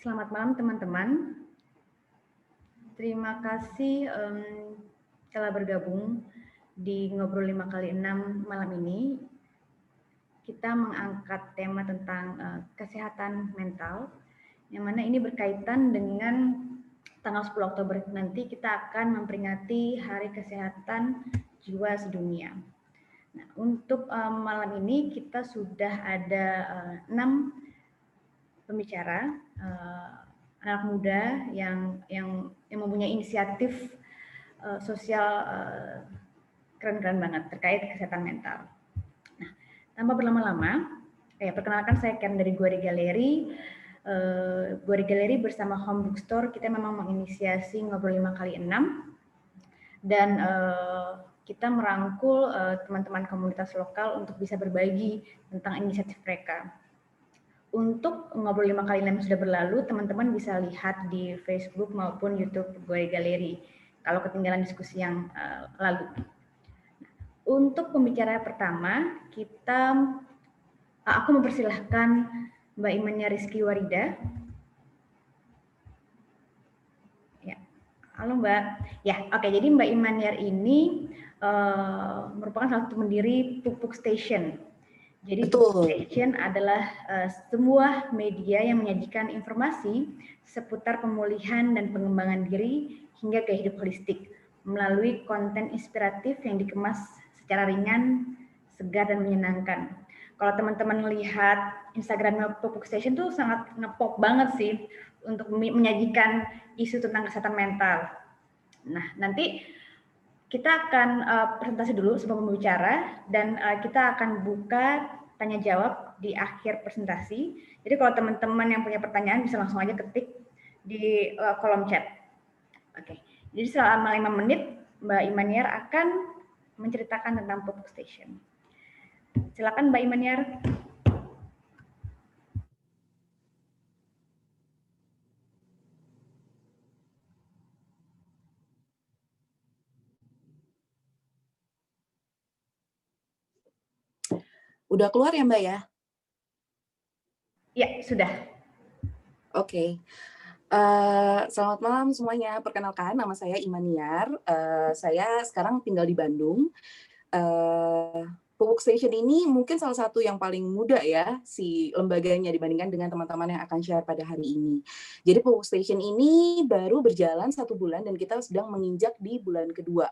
Selamat malam teman-teman. Terima kasih telah bergabung di Ngobrol 5x6 malam ini. Kita mengangkat tema tentang kesehatan mental, yang mana ini berkaitan dengan tanggal 10 Oktober nanti kita akan memperingati Hari Kesehatan Jiwa Sedunia. Nah, untuk malam ini kita sudah ada 6 pembicara, anak muda yang mempunyai inisiatif sosial keren-keren banget terkait kesehatan mental. Nah, tanpa berlama-lama, perkenalkan saya Karen dari Guari Galeri. Guari Galeri bersama Home Bookstore kita memang menginisiasi Ngobrol 5x6 dan kita merangkul teman-teman komunitas lokal untuk bisa berbagi tentang inisiatif mereka. Untuk Ngobrol 5x6 sudah berlalu, teman-teman bisa lihat di Facebook maupun YouTube Guari Galeri kalau ketinggalan diskusi yang lalu. Untuk pembicara pertama, aku mempersilahkan Mbak Imania Rizky Warida. Ya, halo Mbak. Ya, oke. Jadi Mbak Imania ini merupakan salah satu pendiri Pupuk Station. Jadi Pupuk Station adalah sebuah media yang menyajikan informasi seputar pemulihan dan pengembangan diri hingga gaya hidup holistik melalui konten inspiratif yang dikemas secara ringan, segar dan menyenangkan. Kalau teman-teman lihat Instagramnya Pupuk Station tuh sangat ngepop banget sih untuk menyajikan isu tentang kesehatan mental. Nah, nanti kita akan presentasi dulu sebelum berbicara dan kita akan buka tanya jawab di akhir presentasi. Jadi kalau teman-teman yang punya pertanyaan bisa langsung aja ketik di kolom chat. Oke. Jadi selama 5 menit Mbak Imaniar akan menceritakan tentang Pupuk Station. Silakan Mbak Imaniar. Udah keluar ya Mbak ya? Ya, sudah. Oke. Selamat malam semuanya. Perkenalkan, nama saya Imaniar. Saya sekarang tinggal di Bandung. Pupuk Station ini mungkin salah satu yang paling muda ya si lembaganya dibandingkan dengan teman-teman yang akan share pada hari ini. Jadi Pupuk Station ini baru berjalan 1 bulan dan kita sedang menginjak di bulan kedua.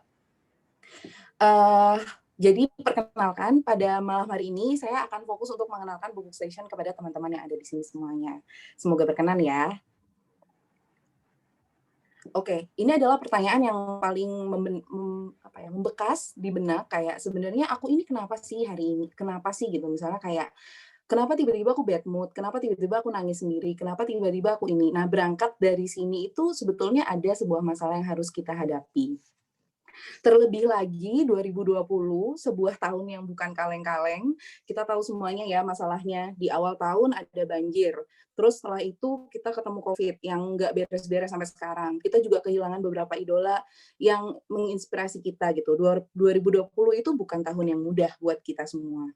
Jadi perkenalkan, pada malam hari ini saya akan fokus untuk mengenalkan Pupuk Station kepada teman-teman yang ada di sini semuanya. Semoga berkenan ya. Oke, ini adalah pertanyaan yang paling membekas di benak, kayak sebenarnya aku ini kenapa sih hari ini? Kenapa sih gitu? Misalnya kayak kenapa tiba-tiba aku bad mood? Kenapa tiba-tiba aku nangis sendiri? Kenapa tiba-tiba aku ini? Nah, berangkat dari sini itu sebetulnya ada sebuah masalah yang harus kita hadapi. Terlebih lagi 2020, sebuah tahun yang bukan kaleng-kaleng. Kita tahu semuanya ya masalahnya. Di awal tahun ada banjir. Terus setelah itu kita ketemu COVID yang nggak beres-beres sampai sekarang. Kita juga kehilangan beberapa idola yang menginspirasi kita gitu. 2020 itu bukan tahun yang mudah buat kita semua.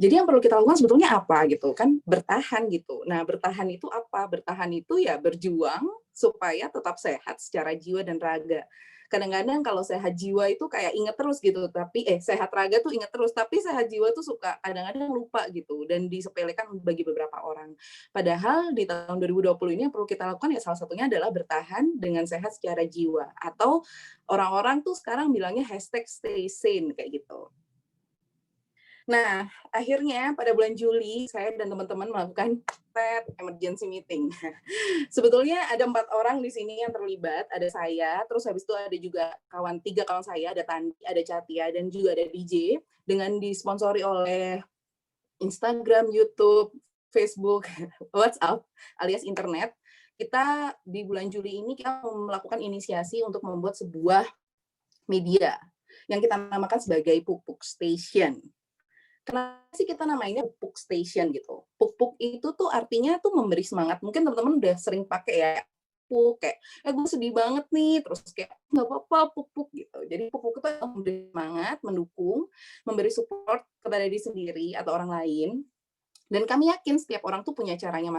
Jadi yang perlu kita lakukan sebetulnya apa gitu kan? Bertahan gitu. Nah, bertahan itu apa? Bertahan itu ya berjuang supaya tetap sehat secara jiwa dan raga. Kadang-kadang kalau sehat jiwa itu kayak inget terus gitu, tapi sehat raga tuh inget terus, tapi sehat jiwa tuh suka kadang-kadang lupa gitu dan disepelekan bagi beberapa orang. Padahal di tahun 2020 ini yang perlu kita lakukan ya salah satunya adalah bertahan dengan sehat secara jiwa, atau orang-orang tuh sekarang bilangnya #StaySane kayak gitu. Nah, akhirnya pada bulan Juli saya dan teman-teman melakukan emergency meeting. Sebetulnya ada 4 orang di sini yang terlibat, ada saya, terus habis itu ada juga 3 kawan saya, ada Tandi, ada Catia, dan juga ada DJ, dengan disponsori oleh Instagram, YouTube, Facebook, WhatsApp, alias internet. Kita di bulan Juli ini kita melakukan inisiasi untuk membuat sebuah media yang kita namakan sebagai Pupuk Station. Kenapa sih kita namainnya Pupuk Station gitu? Pupuk itu tuh artinya tuh memberi semangat. Mungkin teman-teman udah sering pakai ya, pupuk kayak, gue sedih banget nih, terus kayak nggak apa-apa pupuk gitu. Jadi pupuk itu memberi semangat, mendukung, memberi support kepada diri sendiri atau orang lain. Dan kami yakin setiap orang tuh punya caranya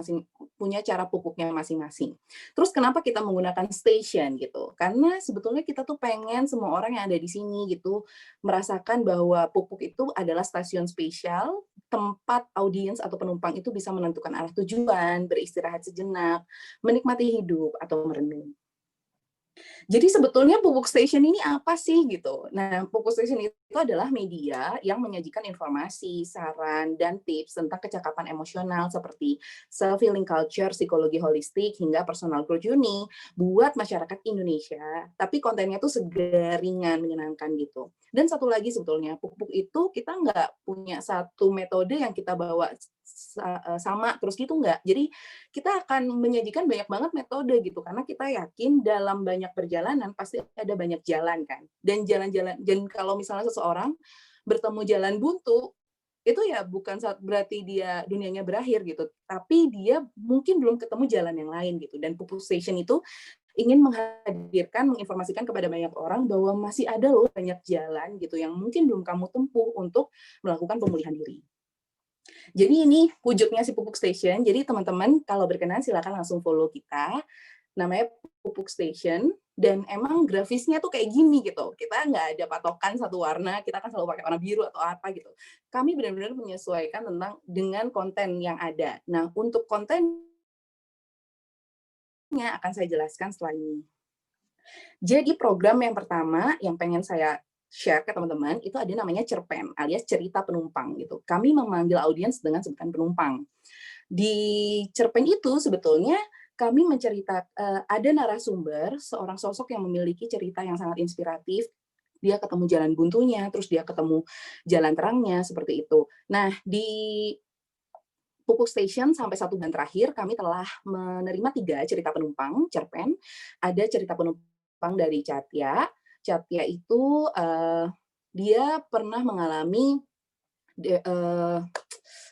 punya cara pupuknya masing-masing. Terus kenapa kita menggunakan station gitu? Karena sebetulnya kita tuh pengen semua orang yang ada di sini gitu merasakan bahwa pupuk itu adalah stasiun spesial, tempat audiens atau penumpang itu bisa menentukan arah tujuan, beristirahat sejenak, menikmati hidup atau merenung. Jadi sebetulnya pupuk station ini apa sih gitu? Nah, pupuk station itu adalah media yang menyajikan informasi, saran, dan tips tentang kecakapan emosional seperti self-healing culture, psikologi holistik, hingga personal growth journey buat masyarakat Indonesia. Tapi kontennya tuh segar, ringan, menyenangkan gitu. Dan satu lagi sebetulnya, pupuk itu kita nggak punya satu metode yang kita bawa sama terus gitu nggak. Jadi kita akan menyajikan banyak banget metode gitu karena kita yakin dalam banyak perjalanan pasti ada banyak jalan kan. Dan jalan-jalan dan kalau misalnya seseorang bertemu jalan buntu itu ya bukan saat berarti dia dunianya berakhir gitu, tapi dia mungkin belum ketemu jalan yang lain gitu. Dan Pupuk Station itu ingin menghadirkan, menginformasikan kepada banyak orang bahwa masih ada loh banyak jalan gitu yang mungkin belum kamu tempuh untuk melakukan pemulihan diri. Jadi ini wujudnya si Pupuk Station. Jadi teman-teman kalau berkenan silakan langsung follow kita. Namanya Pupuk Station dan emang grafisnya tuh kayak gini gitu. Kita nggak ada patokan satu warna, kita kan selalu pakai warna biru atau apa gitu. Kami benar-benar menyesuaikan tentang dengan konten yang ada. Nah, untuk kontennya akan saya jelaskan setelah ini. Jadi program yang pertama yang pengen saya share ke teman-teman itu ada namanya cerpen alias cerita penumpang gitu. Kami memanggil audiens dengan sebutan penumpang. Di cerpen itu sebetulnya kami ada narasumber, seorang sosok yang memiliki cerita yang sangat inspiratif. Dia ketemu jalan buntunya, terus dia ketemu jalan terangnya, seperti itu. Nah, di Pupuk Station sampai 1 bulan terakhir kami telah menerima 3 cerita penumpang cerpen. Ada cerita penumpang dari Catia. Catia itu, dia pernah mengalami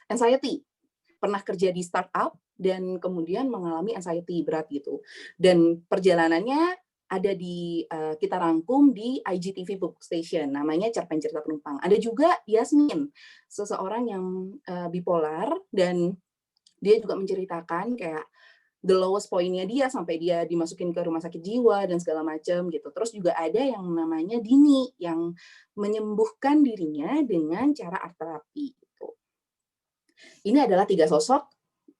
anxiety, pernah kerja di startup dan kemudian mengalami anxiety berat gitu. Dan perjalanannya ada kita rangkum di IGTV Book Station, namanya Cerpen Cerita Penumpang. Ada juga Yasmin, seseorang yang bipolar dan dia juga menceritakan kayak the lowest point-nya dia sampai dia dimasukin ke rumah sakit jiwa dan segala macam gitu. Terus juga ada yang namanya Dini yang menyembuhkan dirinya dengan cara art terapi gitu. Ini adalah 3 sosok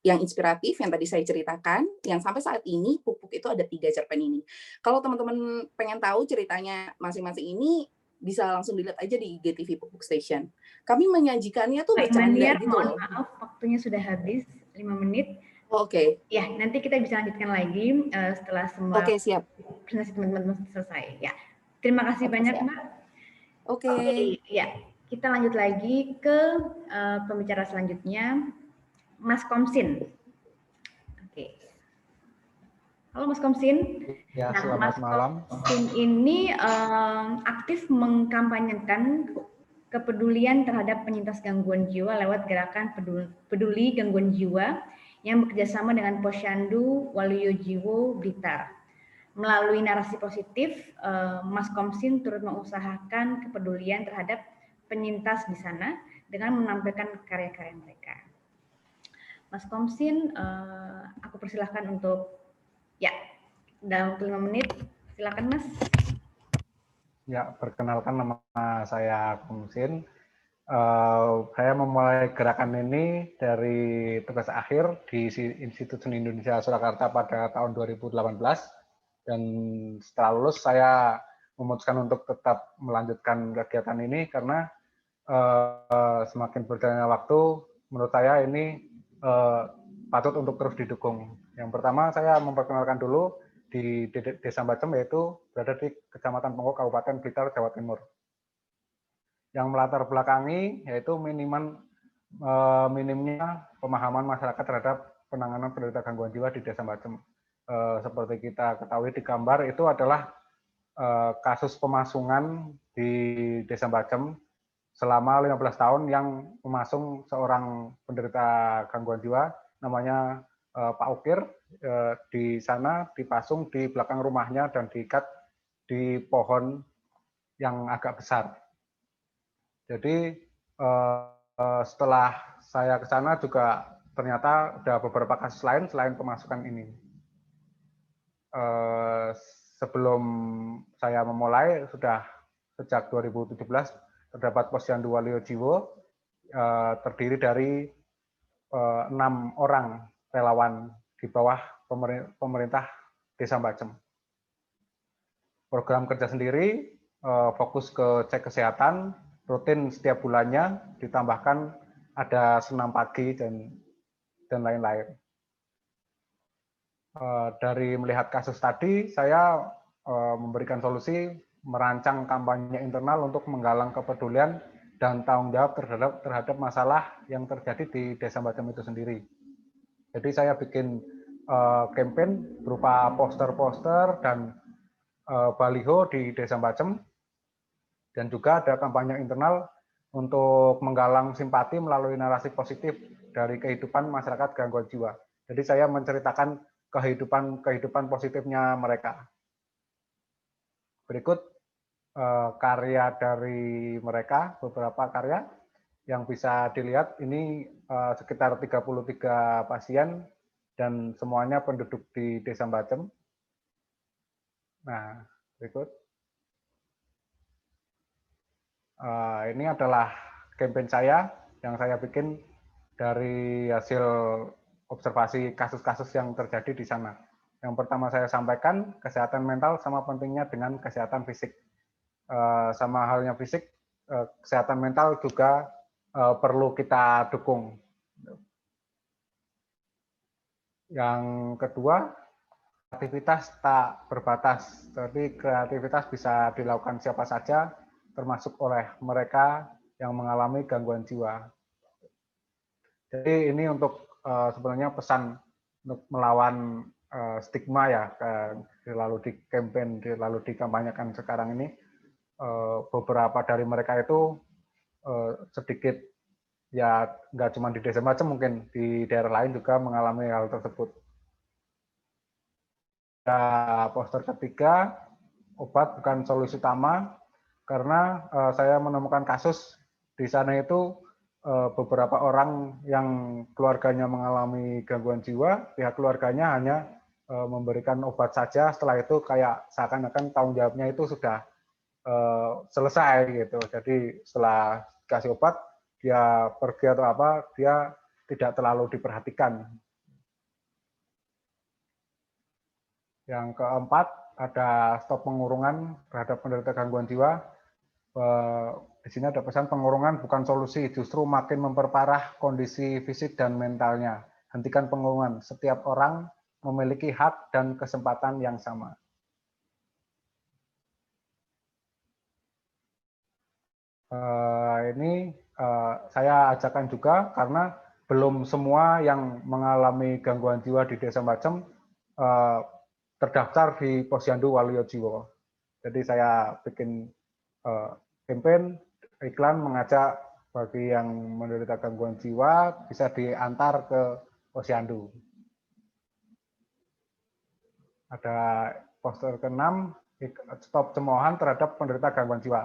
yang inspiratif yang tadi saya ceritakan, yang sampai saat ini Pupuk itu ada 3 cerpen ini. Kalau teman-teman pengen tahu ceritanya masing-masing ini, bisa langsung dilihat aja di IGTV Pupuk Station. Kami menyajikannya tuh bercanda gitu mohon loh. maaf, waktunya sudah habis 5 menit. Oke. Ya, nanti kita bisa lanjutkan lagi setelah semua Siap. presentasi teman-teman selesai. Ya, terima kasih banyak Siap. Mbak. Oke. Ya, kita lanjut lagi ke pembicara selanjutnya, Mas Komsin. Oke. Halo Mas Komsin. Ya, nah, selamat malam. Komsin ini aktif mengkampanyekan kepedulian terhadap penyintas gangguan jiwa lewat gerakan peduli gangguan jiwa yang bekerjasama dengan Posyandu Waluyo Jiwo Blitar. Melalui narasi positif, Mas Komsin turut mengusahakan kepedulian terhadap penyintas di sana dengan menampilkan karya-karya mereka. Mas Komsin, aku persilahkan untuk dalam 5 menit, silakan Mas. Ya, perkenalkan nama saya Komsin. Saya memulai gerakan ini dari tugas akhir di Institut Seni Indonesia Surakarta pada tahun 2018. Dan setelah lulus saya memutuskan untuk tetap melanjutkan kegiatan ini karena semakin berjalannya waktu, menurut saya ini patut untuk terus didukung. Yang pertama saya memperkenalkan dulu di Desa Bacem, yaitu berada di Kecamatan Ponggo, Kabupaten Blitar, Jawa Timur. Yang melatar belakangi yaitu minimnya pemahaman masyarakat terhadap penanganan penderita gangguan jiwa di Desa Bacem. Seperti kita ketahui di gambar itu adalah kasus pemasungan di Desa Bacem selama 15 tahun yang memasung seorang penderita gangguan jiwa namanya Pak Ukir. Di sana dipasung di belakang rumahnya dan diikat di pohon yang agak besar. Jadi setelah saya ke sana juga ternyata ada beberapa kasus lain selain kemasukan ini. Sebelum saya memulai, sudah sejak 2017 terdapat Posyandu Waliojiwo terdiri dari 6 orang relawan di bawah pemerintah Desa Mbacem. Program kerja sendiri fokus ke cek kesehatan rutin setiap bulannya, ditambahkan ada senam pagi dan lain-lain. Dari melihat kasus tadi, saya memberikan solusi merancang kampanye internal untuk menggalang kepedulian dan tanggung jawab terhadap masalah yang terjadi di Desa Mbacem itu sendiri. Jadi saya bikin campaign berupa poster-poster dan baliho di Desa Mbacem, dan juga ada kampanye internal untuk menggalang simpati melalui narasi positif dari kehidupan masyarakat gangguan jiwa. Jadi saya menceritakan kehidupan positifnya mereka. Berikut karya dari mereka, beberapa karya yang bisa dilihat. Ini sekitar 33 pasien dan semuanya penduduk di Desa Mbacem. Nah, berikut. Ini adalah campaign saya yang saya bikin dari hasil observasi kasus-kasus yang terjadi di sana. Yang pertama saya sampaikan, kesehatan mental sama pentingnya dengan kesehatan fisik. Sama halnya fisik, kesehatan mental juga perlu kita dukung. Yang kedua, kreativitas tak berbatas. Jadi kreativitas bisa dilakukan siapa saja, termasuk oleh mereka yang mengalami gangguan jiwa. Jadi ini untuk sebenarnya pesan untuk melawan stigma ya, lalu di campaign, lalu dikampanyekan sekarang ini. Beberapa dari mereka itu sedikit, ya nggak cuma di Desa Mbacem, mungkin di daerah lain juga mengalami hal tersebut. Poster ketiga, obat bukan solusi utama, karena saya menemukan kasus di sana itu beberapa orang yang keluarganya mengalami gangguan jiwa, pihak keluarganya hanya memberikan obat saja, setelah itu kayak seakan-akan tanggung jawabnya itu sudah selesai gitu. Jadi setelah dikasih obat, dia pergi atau apa, dia tidak terlalu diperhatikan. Yang keempat, ada stop pengurungan terhadap penderita gangguan jiwa. Di sini ada pesan, pengurungan bukan solusi, justru makin memperparah kondisi fisik dan mentalnya. Hentikan pengurungan, setiap orang memiliki hak dan kesempatan yang sama. Ini saya ajakkan juga karena belum semua yang mengalami gangguan jiwa di Desa Mbacem terdaftar di Posyandu Waliojiwo. Jadi saya bikin campaign iklan mengajak bagi yang menderita gangguan jiwa bisa diantar ke Posyandu. Ada poster ke-6, stop cemoohan terhadap penderita gangguan jiwa.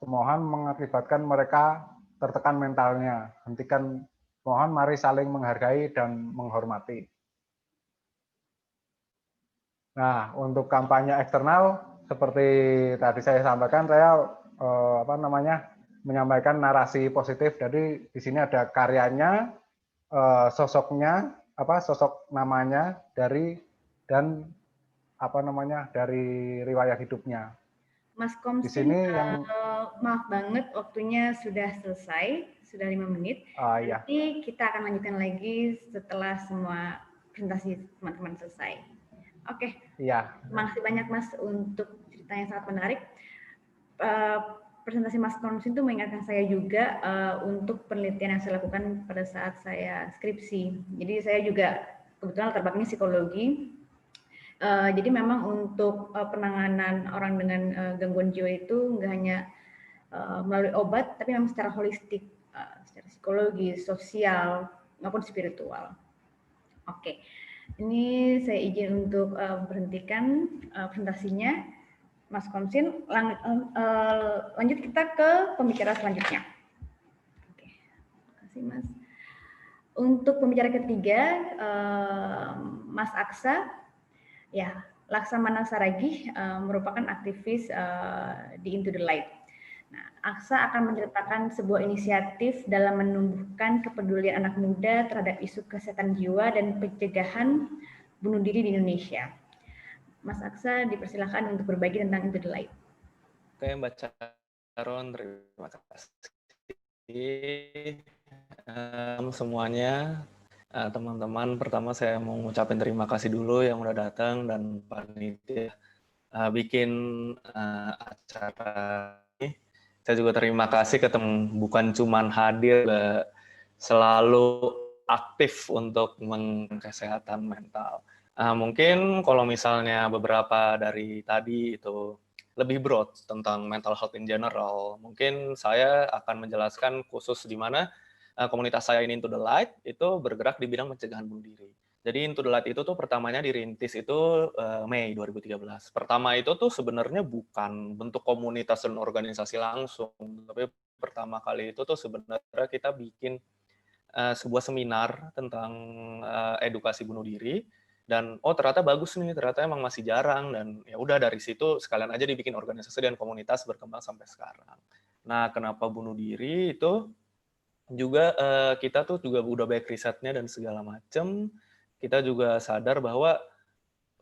Cemoohan mengakibatkan mereka tertekan mentalnya. Hentikan cemoohan, mari saling menghargai dan menghormati. Nah, untuk kampanye eksternal seperti tadi saya sampaikan, saya menyampaikan narasi positif. Jadi di sini ada karyanya, sosoknya, sosok namanya dari dari riwayat hidupnya. Mas Komsin, di sini yang maaf banget waktunya sudah selesai, sudah 5 menit. Nanti kita akan lanjutkan lagi setelah semua presentasi teman-teman selesai. Oke. Iya. Terima kasih banyak Mas untuk cerita yang sangat menarik. Presentasi Mas Komsin itu mengingatkan saya juga untuk penelitian yang saya lakukan pada saat saya skripsi. Jadi saya juga kebetulan latar belakangnya psikologi. Jadi memang untuk penanganan orang dengan gangguan jiwa itu nggak hanya melalui obat, tapi memang secara holistik, secara psikologi, sosial, maupun spiritual. Oke, ini saya izin untuk berhentikan presentasinya, Mas Komsin. Lanjut kita ke pembicara selanjutnya. Oke, terima kasih Mas. Untuk pembicara ketiga, Mas Aksa, ya, Laksamana Saragih merupakan aktivis di Into the Light. Nah, Aksa akan menceritakan sebuah inisiatif dalam menumbuhkan kepedulian anak muda terhadap isu kesehatan jiwa dan pencegahan bunuh diri di Indonesia. Mas Aksa dipersilakan untuk berbagi tentang Into the Light. Oke, Mbak Sharon, terima kasih semuanya. Teman-teman, pertama saya mau ngucapin terima kasih dulu yang udah datang dan panitia bikin acara ini. Saya juga terima kasih bukan cuman hadir, selalu aktif untuk kesehatan mental. Mungkin kalau misalnya beberapa dari tadi itu lebih broad tentang mental health in general, mungkin saya akan menjelaskan khusus di mana komunitas saya ini Into the Light itu bergerak di bidang pencegahan bunuh diri. Jadi Into the Light itu tuh pertamanya dirintis itu Mei 2013. Pertama itu tuh sebenarnya bukan bentuk komunitas dan organisasi langsung, tapi pertama kali itu tuh sebenarnya kita bikin sebuah seminar tentang edukasi bunuh diri, dan ternyata bagus nih, ternyata emang masih jarang, dan ya udah dari situ sekalian aja dibikin organisasi dan komunitas berkembang sampai sekarang. Nah, kenapa bunuh diri itu juga kita tuh juga udah banyak risetnya dan segala macam. Kita juga sadar bahwa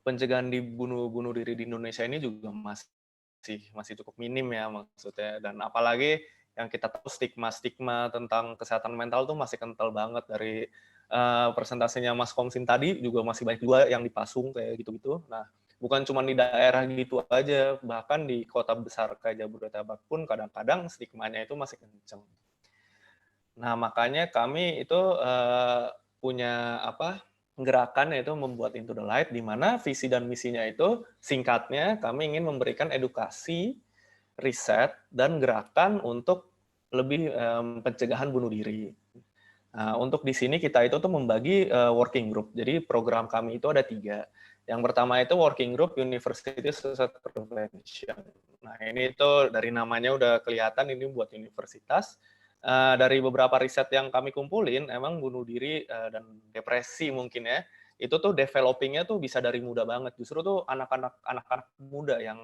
pencegahan bunuh diri di Indonesia ini juga masih cukup minim ya maksudnya, dan apalagi yang kita tahu stigma tentang kesehatan mental tuh masih kental banget. Dari presentasinya Mas Komsin tadi juga masih banyak juga yang dipasung kayak gitu-gitu. Nah, bukan cuma di daerah gitu aja, bahkan di kota besar kayak Jabodetabek pun kadang-kadang stigmanya itu masih kenceng. Nah, makanya kami itu punya gerakan, yaitu membuat Into the Light, di mana visi dan misinya itu singkatnya kami ingin memberikan edukasi, riset, dan gerakan untuk lebih pencegahan bunuh diri. Nah, untuk di sini kita itu tuh membagi working group. Jadi program kami itu ada 3. Yang pertama itu working group University Suicide Prevention. Nah, ini itu dari namanya udah kelihatan ini buat universitas. Dari beberapa riset yang kami kumpulin, emang bunuh diri dan depresi mungkin ya, itu tuh developing-nya tuh bisa dari muda banget. Justru tuh anak-anak muda yang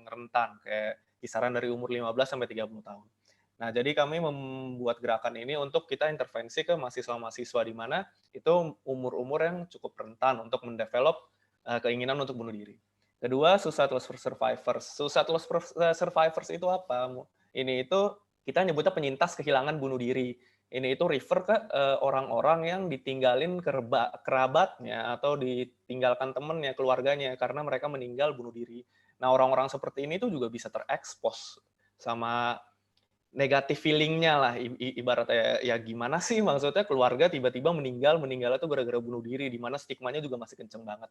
rentan, kayak kisaran dari umur 15 sampai 30 tahun. Nah, jadi kami membuat gerakan ini untuk kita intervensi ke mahasiswa-mahasiswa di mana itu umur-umur yang cukup rentan untuk mendevelop keinginan untuk bunuh diri. Kedua, Suicide Loss Survivors. Suicide Loss Survivors itu apa? Ini itu kita nyebutnya penyintas kehilangan bunuh diri. Ini itu refer ke orang-orang yang ditinggalin kerabatnya atau ditinggalkan temennya, keluarganya, karena mereka meninggal bunuh diri. Nah, orang-orang seperti ini tuh juga bisa terekspos sama negatif feeling-nya lah, ibaratnya ya gimana sih maksudnya keluarga tiba-tiba meninggal itu gara-gara bunuh diri, di mana stigmanya juga masih kenceng banget.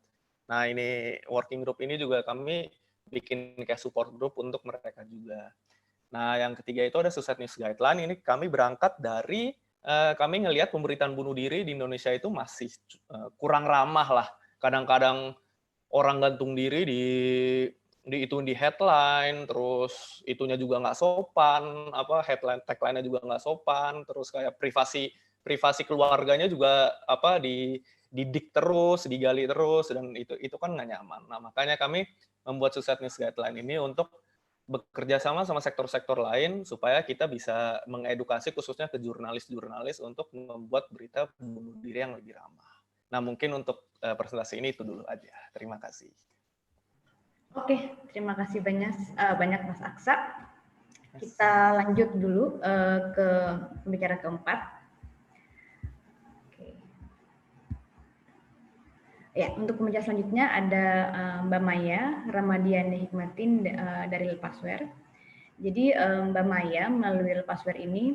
Nah, ini working group ini juga kami bikin kayak support group untuk mereka juga. Nah, yang ketiga itu ada Suicide News Guideline. Ini kami berangkat dari kami ngelihat pemberitaan bunuh diri di Indonesia itu masih kurang ramah lah. Kadang-kadang orang gantung diri di headline, terus itunya juga nggak sopan, headline tagline-nya juga nggak sopan, terus kayak privasi keluarganya juga didik terus, digali terus, dan itu kan nggak nyaman. Nah, makanya kami membuat Suicide News Guideline ini untuk bekerja sama sektor-sektor lain supaya kita bisa mengedukasi khususnya ke jurnalis-jurnalis untuk membuat berita bunuh diri yang lebih ramah. Nah, mungkin untuk presentasi ini itu dulu aja. Terima kasih. Oke, terima kasih banyak Mas Aksa. Kita lanjut dulu ke pembicara keempat. Ya, untuk pembicara selanjutnya ada Mbak Maya Ramadiani Hikmatin dari Lepasware. Jadi Mbak Maya melalui Lepasware ini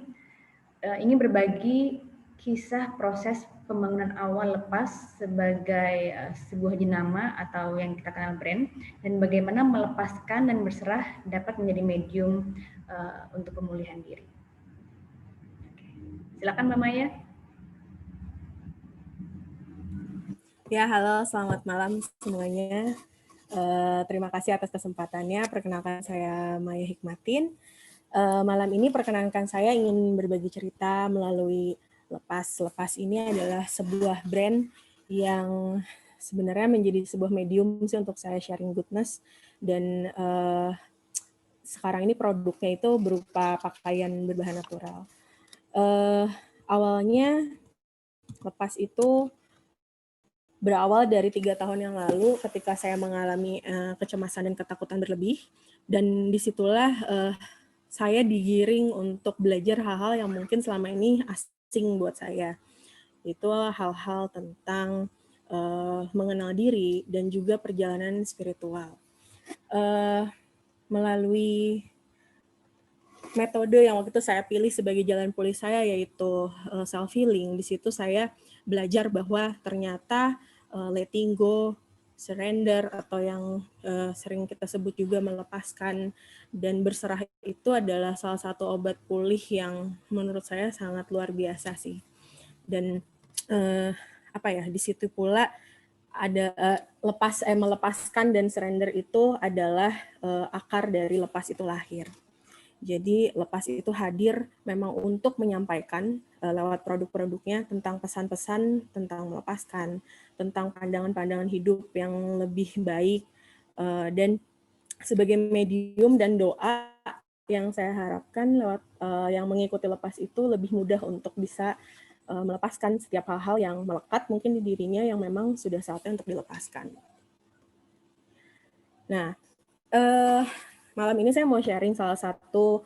ingin berbagi kisah proses pembangunan awal Lepas sebagai sebuah jenama atau yang kita kenal brand, dan bagaimana melepaskan dan berserah dapat menjadi medium untuk pemulihan diri. Silakan Mbak Maya. Ya, halo, selamat malam semuanya. Terima kasih atas kesempatannya. Perkenalkan, saya Maya Hikmatin. Malam ini perkenankan saya ingin berbagi cerita melalui Lepas. Lepas ini adalah sebuah brand yang sebenarnya menjadi sebuah medium sih untuk saya sharing goodness, dan sekarang ini produknya itu berupa pakaian berbahan natural. Awalnya Lepas itu berawal dari 3 tahun yang lalu ketika saya mengalami kecemasan dan ketakutan berlebih, dan disitulah saya digiring untuk belajar hal-hal yang mungkin selama ini asing buat saya. Itu hal-hal tentang mengenal diri dan juga perjalanan spiritual. Melalui metode yang waktu itu saya pilih sebagai jalan pulih saya, yaitu self healing. Di situ saya belajar bahwa ternyata letting go, surrender, atau yang sering kita sebut juga melepaskan dan berserah, itu adalah salah satu obat pulih yang menurut saya sangat luar biasa sih. Dan di situ pula ada melepaskan dan surrender itu adalah akar dari lepas itu lahir. Jadi lepas itu hadir memang untuk menyampaikan lewat produk-produknya tentang pesan-pesan tentang melepaskan, tentang pandangan-pandangan hidup yang lebih baik, dan sebagai medium dan doa yang saya harapkan lewat yang mengikuti lepas itu lebih mudah untuk bisa melepaskan setiap hal-hal yang melekat mungkin di dirinya yang memang sudah saatnya untuk dilepaskan. Nah, malam ini saya mau sharing salah satu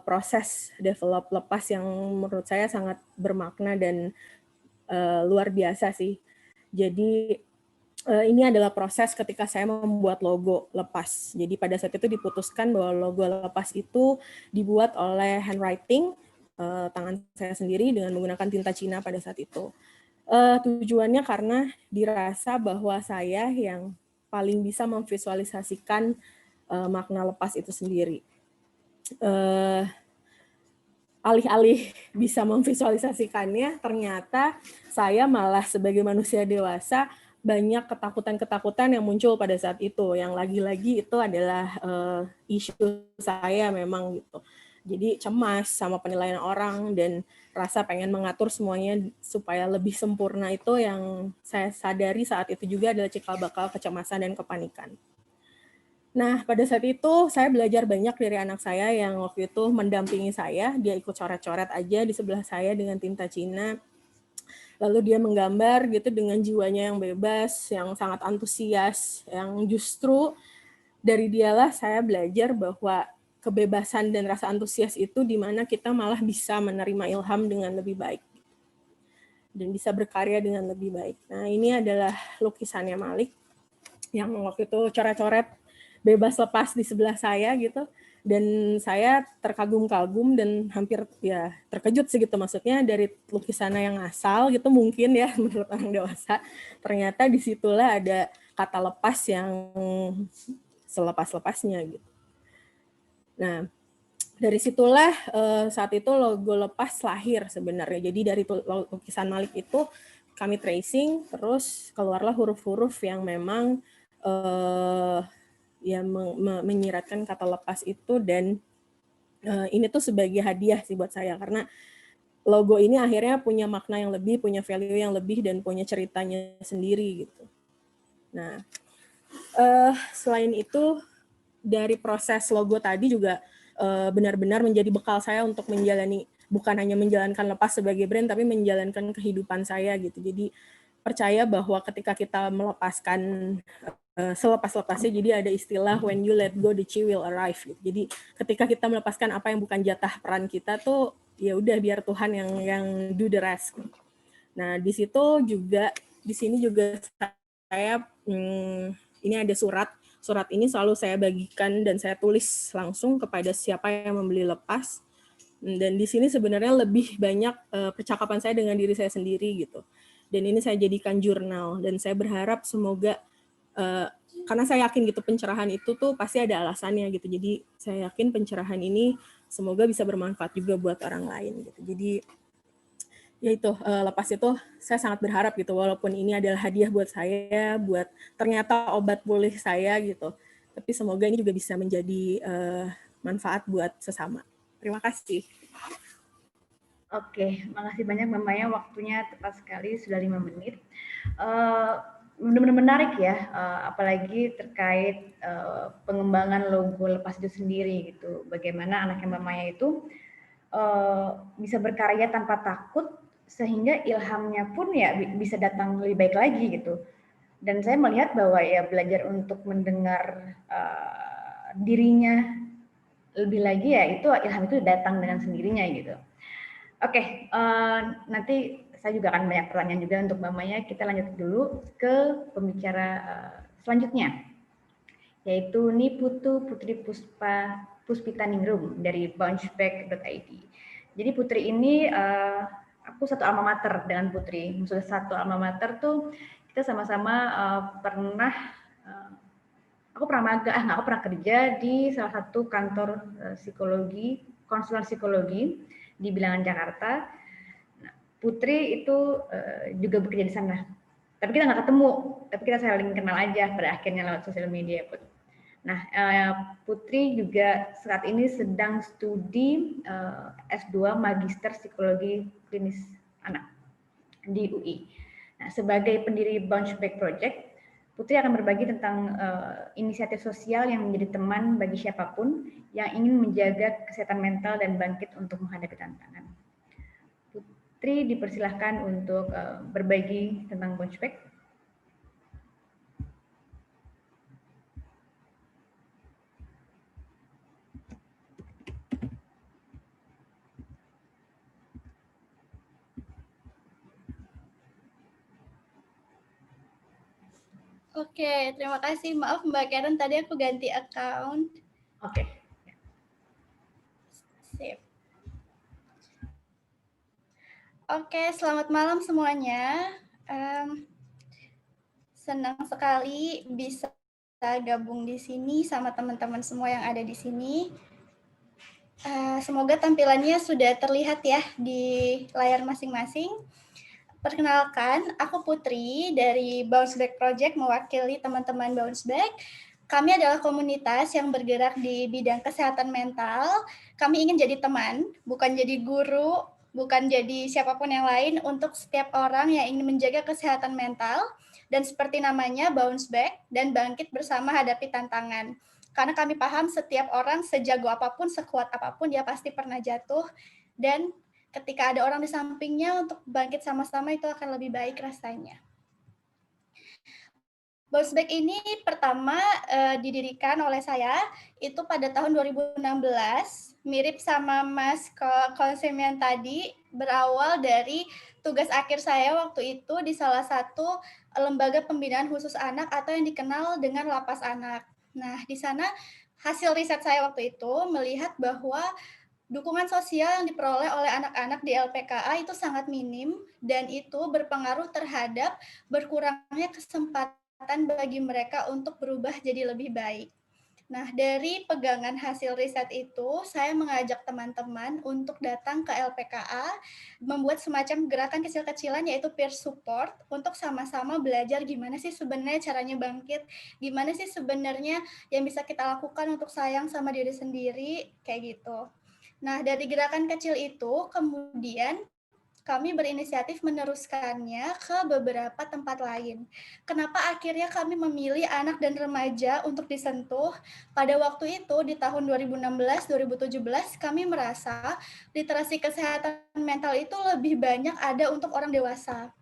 proses develop lepas yang menurut saya sangat bermakna dan luar biasa sih. Jadi ini adalah proses ketika saya membuat logo lepas. Jadi pada saat itu diputuskan bahwa logo lepas itu dibuat oleh handwriting, tangan saya sendiri dengan menggunakan tinta Cina pada saat itu. Tujuannya karena dirasa bahwa saya yang paling bisa memvisualisasikan makna lepas itu sendiri. Alih-alih bisa memvisualisasikannya, ternyata saya malah sebagai manusia dewasa banyak ketakutan-ketakutan yang muncul pada saat itu, yang lagi-lagi itu adalah isu saya memang gitu. Jadi cemas sama penilaian orang dan rasa pengen mengatur semuanya supaya lebih sempurna, itu yang saya sadari saat itu juga adalah cikal bakal kecemasan dan kepanikan. Nah, pada saat itu saya belajar banyak dari anak saya yang waktu itu mendampingi saya. Dia ikut coret-coret aja di sebelah saya dengan tinta Cina. Lalu dia menggambar gitu dengan jiwanya yang bebas, yang sangat antusias, yang justru dari dialah saya belajar bahwa kebebasan dan rasa antusias itu di mana kita malah bisa menerima ilham dengan lebih baik dan bisa berkarya dengan lebih baik. Nah, ini adalah lukisannya Malik yang waktu itu coret-coret bebas lepas di sebelah saya gitu, dan saya terkagum-kagum dan hampir ya terkejut sih gitu, maksudnya dari lukisannya yang asal gitu mungkin ya menurut orang dewasa, ternyata disitulah ada kata lepas yang selepas-lepasnya gitu. Nah, dari situlah saat itu logo lepas lahir sebenarnya. Jadi dari lukisan Malik itu kami tracing, terus keluarlah huruf-huruf yang memang menyiratkan kata lepas itu, dan ini tuh sebagai hadiah sih buat saya, karena logo ini akhirnya punya makna yang lebih, punya value yang lebih, dan punya ceritanya sendiri gitu. Nah, selain itu dari proses logo tadi juga benar-benar menjadi bekal saya untuk menjalani, bukan hanya menjalankan lepas sebagai brand, tapi menjalankan kehidupan saya gitu. Jadi percaya bahwa ketika kita melepaskan selepas-lepasnya, jadi ada istilah when you let go the chi will arrive gitu. Jadi ketika kita melepaskan apa yang bukan jatah peran kita tuh, ya udah biar Tuhan yang do the rest. Nah, di situ juga, di sini juga saya ini ada surat ini selalu saya bagikan dan saya tulis langsung kepada siapa yang membeli lepas. Dan di sini sebenarnya lebih banyak percakapan saya dengan diri saya sendiri gitu. Dan ini saya jadikan jurnal, dan saya berharap semoga karena saya yakin gitu pencerahan itu tuh pasti ada alasannya gitu. Jadi saya yakin pencerahan ini semoga bisa bermanfaat juga buat orang lain gitu. Jadi ya itu, lepas itu saya sangat berharap gitu, walaupun ini adalah hadiah buat saya, buat ternyata obat pulih saya gitu, tapi semoga ini juga bisa menjadi manfaat buat sesama. Terima kasih. Oke, makasih banyak Mbak Maya, waktunya tepat sekali, sudah 5 menit. Benar-benar menarik ya, apalagi terkait pengembangan logo lepas itu sendiri gitu. Bagaimana anaknya Mbak Maya itu bisa berkarya tanpa takut, sehingga ilhamnya pun ya bisa datang lebih baik lagi gitu. Dan saya melihat bahwa ya belajar untuk mendengar dirinya lebih lagi ya itu ilham itu datang dengan sendirinya gitu. Oke, nanti saya juga akan banyak pertanyaan juga untuk Mbak Maya. Kita lanjut dulu ke pembicara selanjutnya, yaitu Niputu Putri Puspita Ningrum dari bounceback.id. Jadi Putri ini, aku satu alma mater dengan Putri. Maksudnya satu alma mater tuh kita sama-sama aku pernah kerja di salah satu kantor psikologi, konselor psikologi di Bilangan Jakarta. Nah, Putri itu juga bekerja di sana. Tapi kita nggak ketemu, tapi kita saling kenal aja pada akhirnya lewat sosial media. Nah, Putri juga saat ini sedang studi S2 Magister Psikologi Klinis Anak di UI. Nah, sebagai pendiri Bounce Back Project, Putri akan berbagi tentang inisiatif sosial yang menjadi teman bagi siapapun yang ingin menjaga kesehatan mental dan bangkit untuk menghadapi tantangan. Putri dipersilahkan untuk berbagi tentang Bounce Back. Oke, terima kasih. Maaf Mbak Karen, tadi aku ganti account. Oke. Sip. Oke, selamat malam semuanya. Senang sekali bisa gabung di sini sama teman-teman semua yang ada di sini. Semoga tampilannya sudah terlihat ya di layar masing-masing. Perkenalkan, aku Putri dari Bounce Back Project mewakili teman-teman Bounce Back. Kami adalah komunitas yang bergerak di bidang kesehatan mental. Kami ingin jadi teman, bukan jadi guru, bukan jadi siapapun yang lain untuk setiap orang yang ingin menjaga kesehatan mental. Dan seperti namanya, bounce back dan bangkit bersama hadapi tantangan. Karena kami paham setiap orang sejago apapun, sekuat apapun, dia pasti pernah jatuh. Dan ketika ada orang di sampingnya untuk bangkit sama-sama itu akan lebih baik rasanya. Bounce Back ini pertama didirikan oleh saya itu pada tahun 2016, mirip sama Mas Konsemian tadi, berawal dari tugas akhir saya waktu itu di salah satu lembaga pembinaan khusus anak atau yang dikenal dengan Lapas Anak. Nah, di sana hasil riset saya waktu itu melihat bahwa dukungan sosial yang diperoleh oleh anak-anak di LPKA itu sangat minim dan itu berpengaruh terhadap berkurangnya kesempatan bagi mereka untuk berubah jadi lebih baik. Nah, dari pegangan hasil riset itu, saya mengajak teman-teman untuk datang ke LPKA, membuat semacam gerakan kecil-kecilan yaitu peer support untuk sama-sama belajar gimana sih sebenarnya caranya bangkit, gimana sih sebenarnya yang bisa kita lakukan untuk sayang sama diri sendiri, kayak gitu. Nah, dari gerakan kecil itu, kemudian kami berinisiatif meneruskannya ke beberapa tempat lain. Kenapa akhirnya kami memilih anak dan remaja untuk disentuh? Pada waktu itu, di tahun 2016-2017, kami merasa literasi kesehatan mental itu lebih banyak ada untuk orang dewasa.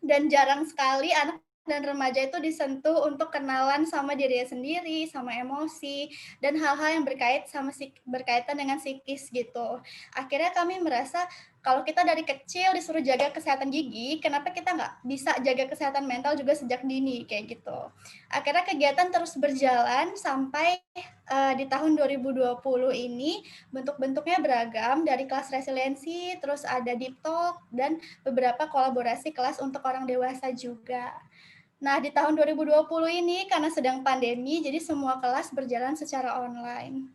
Dan jarang sekali anak dan remaja itu disentuh untuk kenalan sama dirinya sendiri, sama emosi, dan hal-hal yang berkaitan dengan psikis gitu. Akhirnya kami merasa kalau kita dari kecil disuruh jaga kesehatan gigi, kenapa kita nggak bisa jaga kesehatan mental juga sejak dini, kayak gitu. Akhirnya kegiatan terus berjalan sampai di tahun 2020 ini bentuk-bentuknya beragam, dari kelas resiliensi, terus ada deep talk, dan beberapa kolaborasi kelas untuk orang dewasa juga. Nah, di tahun 2020 ini karena sedang pandemi, jadi semua kelas berjalan secara online.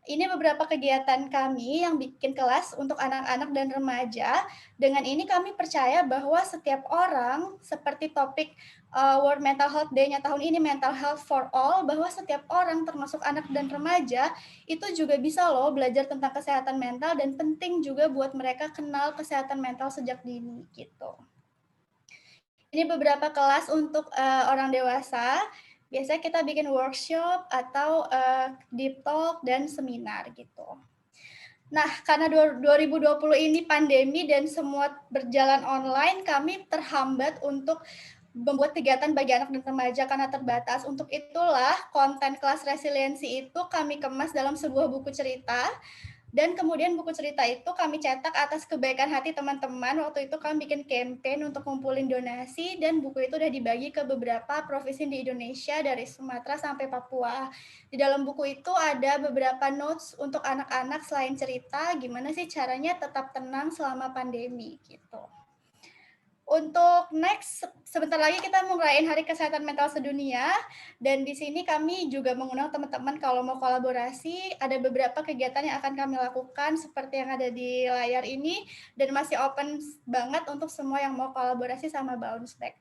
Ini beberapa kegiatan kami yang bikin kelas untuk anak-anak dan remaja. Dengan ini kami percaya bahwa setiap orang, seperti topik World Mental Health Day-nya tahun ini, Mental Health for All, bahwa setiap orang, termasuk anak dan remaja, itu juga bisa loh belajar tentang kesehatan mental, dan penting juga buat mereka kenal kesehatan mental sejak dini gitu. Ini beberapa kelas untuk orang dewasa. Biasanya kita bikin workshop atau deep talk dan seminar gitu. Nah, karena 2020 ini pandemi dan semua berjalan online, kami terhambat untuk membuat kegiatan bagi anak dan remaja karena terbatas. Untuk itulah konten kelas resiliensi itu kami kemas dalam sebuah buku cerita. Dan kemudian buku cerita itu kami cetak atas kebaikan hati teman-teman. Waktu itu kami bikin campaign untuk ngumpulin donasi, dan buku itu udah dibagi ke beberapa provinsi di Indonesia dari Sumatera sampai Papua. Di dalam buku itu ada beberapa notes untuk anak-anak selain cerita gimana sih caranya tetap tenang selama pandemi gitu. Untuk next, sebentar lagi kita mau ngerayain Hari Kesehatan Mental Sedunia, dan di sini kami juga mengundang teman-teman kalau mau kolaborasi. Ada beberapa kegiatan yang akan kami lakukan seperti yang ada di layar ini, dan masih open banget untuk semua yang mau kolaborasi sama Bounce Back.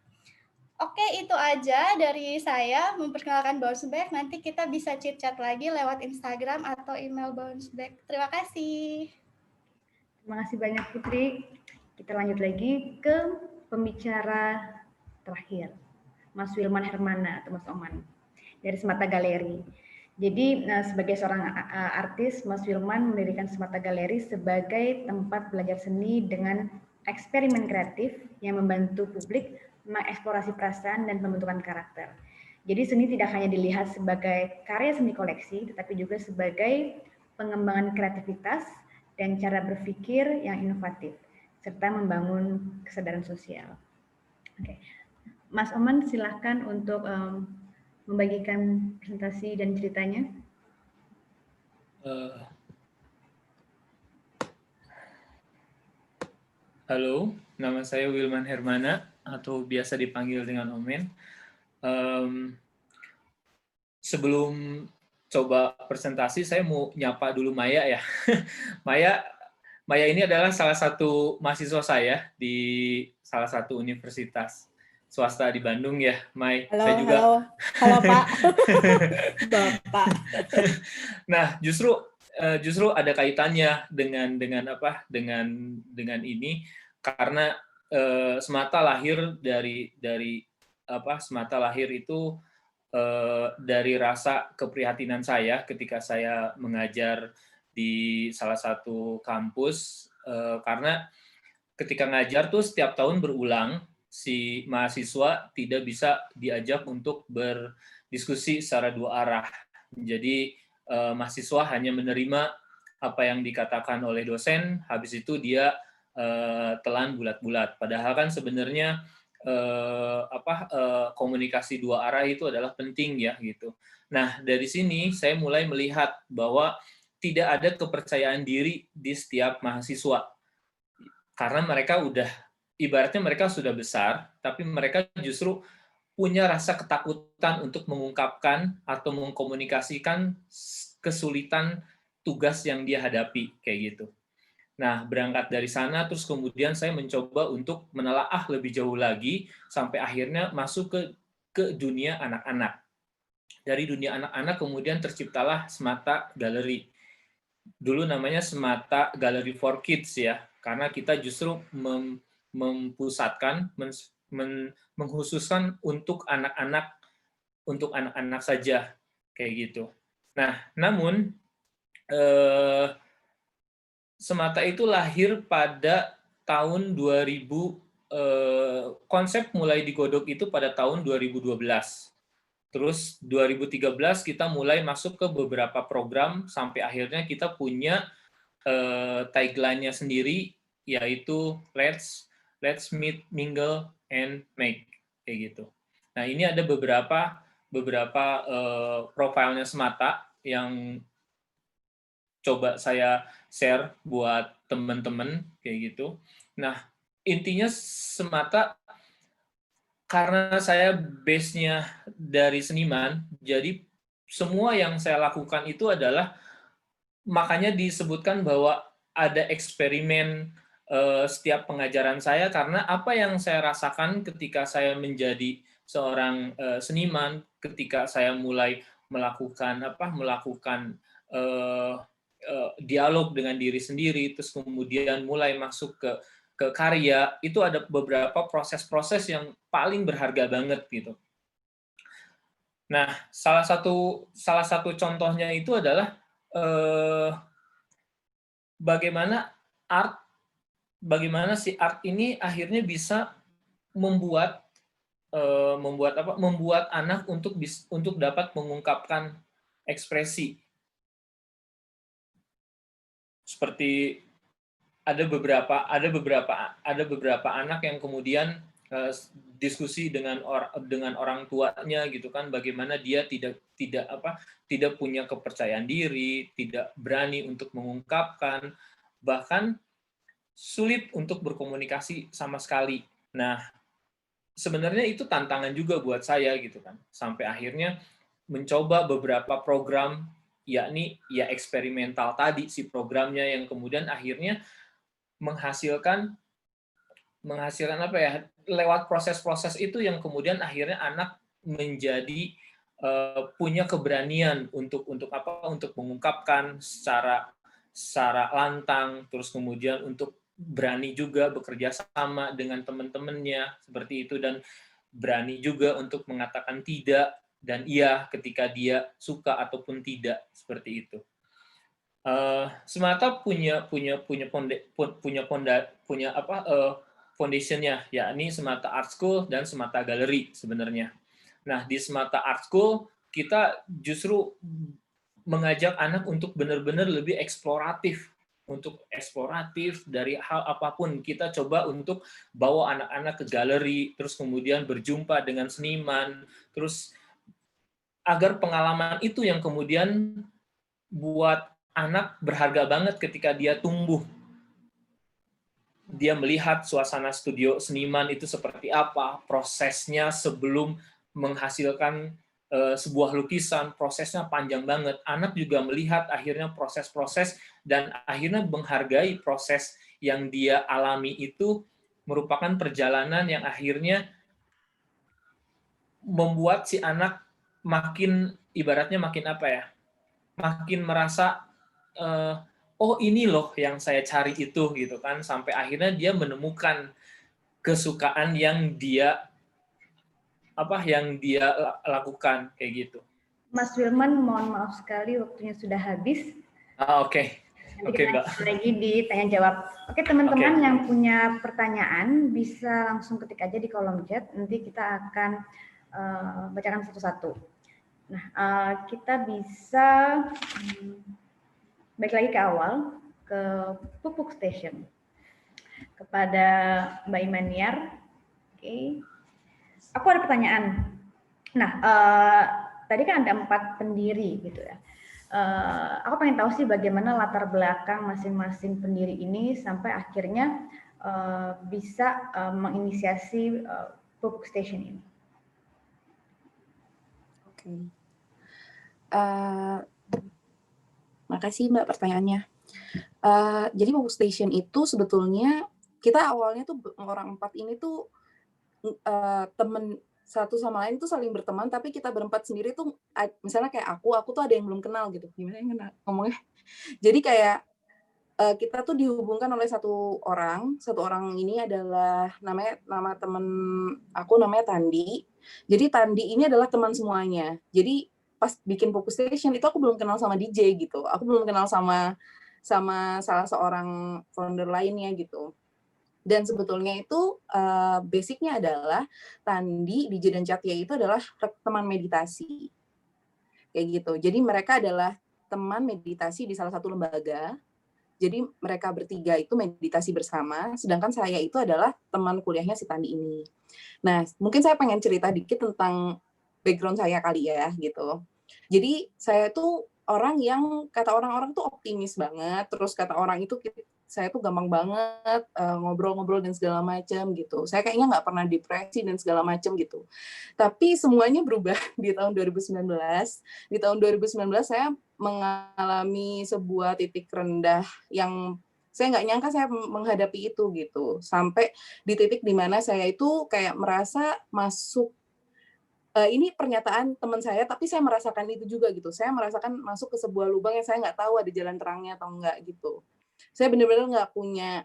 Oke, itu aja dari saya memperkenalkan Bounce Back. Nanti kita bisa chit-chat lagi lewat Instagram atau email Bounce Back. Terima kasih. Terima kasih banyak Putri. Kita lanjut lagi ke pembicara terakhir, Mas Wilman Hermana atau Mas Oman dari Semata Galeri. Jadi sebagai seorang artis, Mas Wilman mendirikan Semata Galeri sebagai tempat belajar seni dengan eksperimen kreatif yang membantu publik mengeksplorasi perasaan dan pembentukan karakter. Jadi seni tidak hanya dilihat sebagai karya seni koleksi, tetapi juga sebagai pengembangan kreativitas dan cara berpikir yang inovatif, serta membangun kesadaran sosial. Oke. Mas Oman, silahkan untuk membagikan presentasi dan ceritanya. Halo, nama saya Wilman Hermana, atau biasa dipanggil dengan Omen. Sebelum coba presentasi, saya mau nyapa dulu Maya ya. Maya ini adalah salah satu mahasiswa saya di salah satu universitas swasta di Bandung ya, Mai. Halo, saya juga... halo Pak. Bapak. Nah, justru ada kaitannya dengan ini, karena Semata lahir Semata lahir itu dari rasa keprihatinan saya ketika saya mengajar di salah satu kampus, karena ketika ngajar tuh setiap tahun berulang, si mahasiswa tidak bisa diajak untuk berdiskusi secara dua arah. Jadi mahasiswa hanya menerima apa yang dikatakan oleh dosen, habis itu dia telan bulat-bulat. Padahal kan sebenarnya komunikasi dua arah itu adalah penting ya gitu. Nah, dari sini saya mulai melihat bahwa tidak ada kepercayaan diri di setiap mahasiswa. Karena mereka ibaratnya mereka sudah besar, tapi mereka justru punya rasa ketakutan untuk mengungkapkan atau mengkomunikasikan kesulitan tugas yang dia hadapi, kayak gitu. Nah, berangkat dari sana, terus kemudian saya mencoba untuk menelaah lebih jauh lagi, sampai akhirnya masuk ke dunia anak-anak. Dari dunia anak-anak kemudian terciptalah Semata Galeri. Dulu namanya Semata Galeri for Kids ya, karena kita justru mempusatkan, mengkhususkan untuk anak-anak saja, kayak gitu. Nah, namun Semata itu lahir pada tahun 2000, konsep mulai digodok itu pada tahun 2012. Terus 2013 kita mulai masuk ke beberapa program, sampai akhirnya kita punya tagline-nya sendiri, yaitu Let's Meet, Mingle, and Make, kayak gitu. Nah, ini ada beberapa profilnya Semata yang coba saya share buat teman-teman, kayak gitu. Nah, intinya Semata, karena saya base-nya dari seniman, jadi semua yang saya lakukan itu adalah makanya disebutkan bahwa ada eksperimen setiap pengajaran saya, karena apa yang saya rasakan ketika saya menjadi seorang seniman, ketika saya mulai melakukan dialog dengan diri sendiri, terus kemudian mulai masuk ke karya, itu ada beberapa proses-proses yang paling berharga banget gitu. Nah, salah satu contohnya itu adalah bagaimana si art ini akhirnya bisa membuat anak untuk dapat mengungkapkan ekspresi. Seperti ada beberapa anak yang kemudian diskusi dengan orang tuanya gitu kan, bagaimana dia tidak punya kepercayaan diri, tidak berani untuk mengungkapkan, bahkan sulit untuk berkomunikasi sama sekali. Nah, sebenarnya itu tantangan juga buat saya gitu kan, sampai akhirnya mencoba beberapa program, yakni ya eksperimental tadi si programnya, yang kemudian akhirnya menghasilkan apa ya, lewat proses-proses itu yang kemudian akhirnya anak menjadi punya keberanian untuk mengungkapkan secara lantang, terus kemudian untuk berani juga bekerja sama dengan teman-temannya seperti itu, dan berani juga untuk mengatakan tidak dan iya ketika dia suka ataupun tidak, seperti itu. Semata punya foundationnya, yakni Semata Art School dan Semata Gallery sebenarnya. Nah, di Semata Art School kita justru mengajak anak untuk benar-benar lebih eksploratif, dari hal apapun. Kita coba untuk bawa anak-anak ke galeri, terus kemudian berjumpa dengan seniman, terus agar pengalaman itu yang kemudian buat anak berharga banget ketika dia tumbuh. Dia melihat suasana studio seniman itu seperti apa, prosesnya sebelum menghasilkan sebuah lukisan, prosesnya panjang banget. Anak juga melihat akhirnya proses-proses dan akhirnya menghargai proses yang dia alami itu merupakan perjalanan yang akhirnya membuat si anak makin, ibaratnya makin apa ya, makin merasa oh ini loh yang saya cari itu gitu kan, sampai akhirnya dia menemukan kesukaan yang dia lakukan kayak gitu. Mas Wilman, mohon maaf sekali waktunya sudah habis. Oke. Nanti kita lanjut lagi di tanya jawab. Oke, teman-teman yang punya pertanyaan bisa langsung ketik aja di kolom chat. Nanti kita akan bacakan satu-satu. Nah, kita bisa balik lagi ke awal, ke Pupuk Station. Kepada Mbak Imaniar. Oke. Aku ada pertanyaan. Nah, tadi kan ada 4 pendiri gitu ya. Aku pengen tahu sih bagaimana latar belakang masing-masing pendiri ini sampai akhirnya bisa menginisiasi Pupuk Station ini. Oke. Makasih Mbak pertanyaannya. Jadi Pupuk Station itu sebetulnya kita awalnya tuh orang 4 ini tuh temen satu sama lain tuh saling berteman, tapi kita berempat sendiri tuh misalnya kayak aku tuh ada yang belum kenal gitu. Gimana yang kenal ngomongnya? Jadi kayak kita tuh dihubungkan oleh satu orang ini adalah nama temen aku namanya Tandi. Jadi Tandi ini adalah teman semuanya. Jadi pas bikin Pupuk Station itu aku belum kenal sama DJ gitu. Aku belum kenal sama salah seorang founder lainnya gitu. Dan sebetulnya itu basicnya adalah Tandi, DJ dan Catia itu adalah teman meditasi. Kayak gitu. Jadi mereka adalah teman meditasi di salah satu lembaga. Jadi mereka bertiga itu meditasi bersama, sedangkan saya itu adalah teman kuliahnya si Tandi ini. Nah, mungkin saya pengen cerita dikit tentang background saya kali ya, gitu. Jadi saya tuh orang yang kata orang-orang tuh optimis banget, terus kata orang itu saya tuh gampang banget ngobrol-ngobrol dan segala macam gitu. Saya kayaknya nggak pernah depresi dan segala macam gitu. Tapi semuanya berubah di tahun 2019. Di tahun 2019 saya mengalami sebuah titik rendah yang saya nggak nyangka saya menghadapi itu gitu. Sampai di titik dimana saya itu kayak merasa masuk, ini pernyataan teman saya, tapi saya merasakan itu juga gitu. Saya merasakan masuk ke sebuah lubang yang saya nggak tahu ada jalan terangnya atau enggak gitu. Saya benar-benar nggak punya,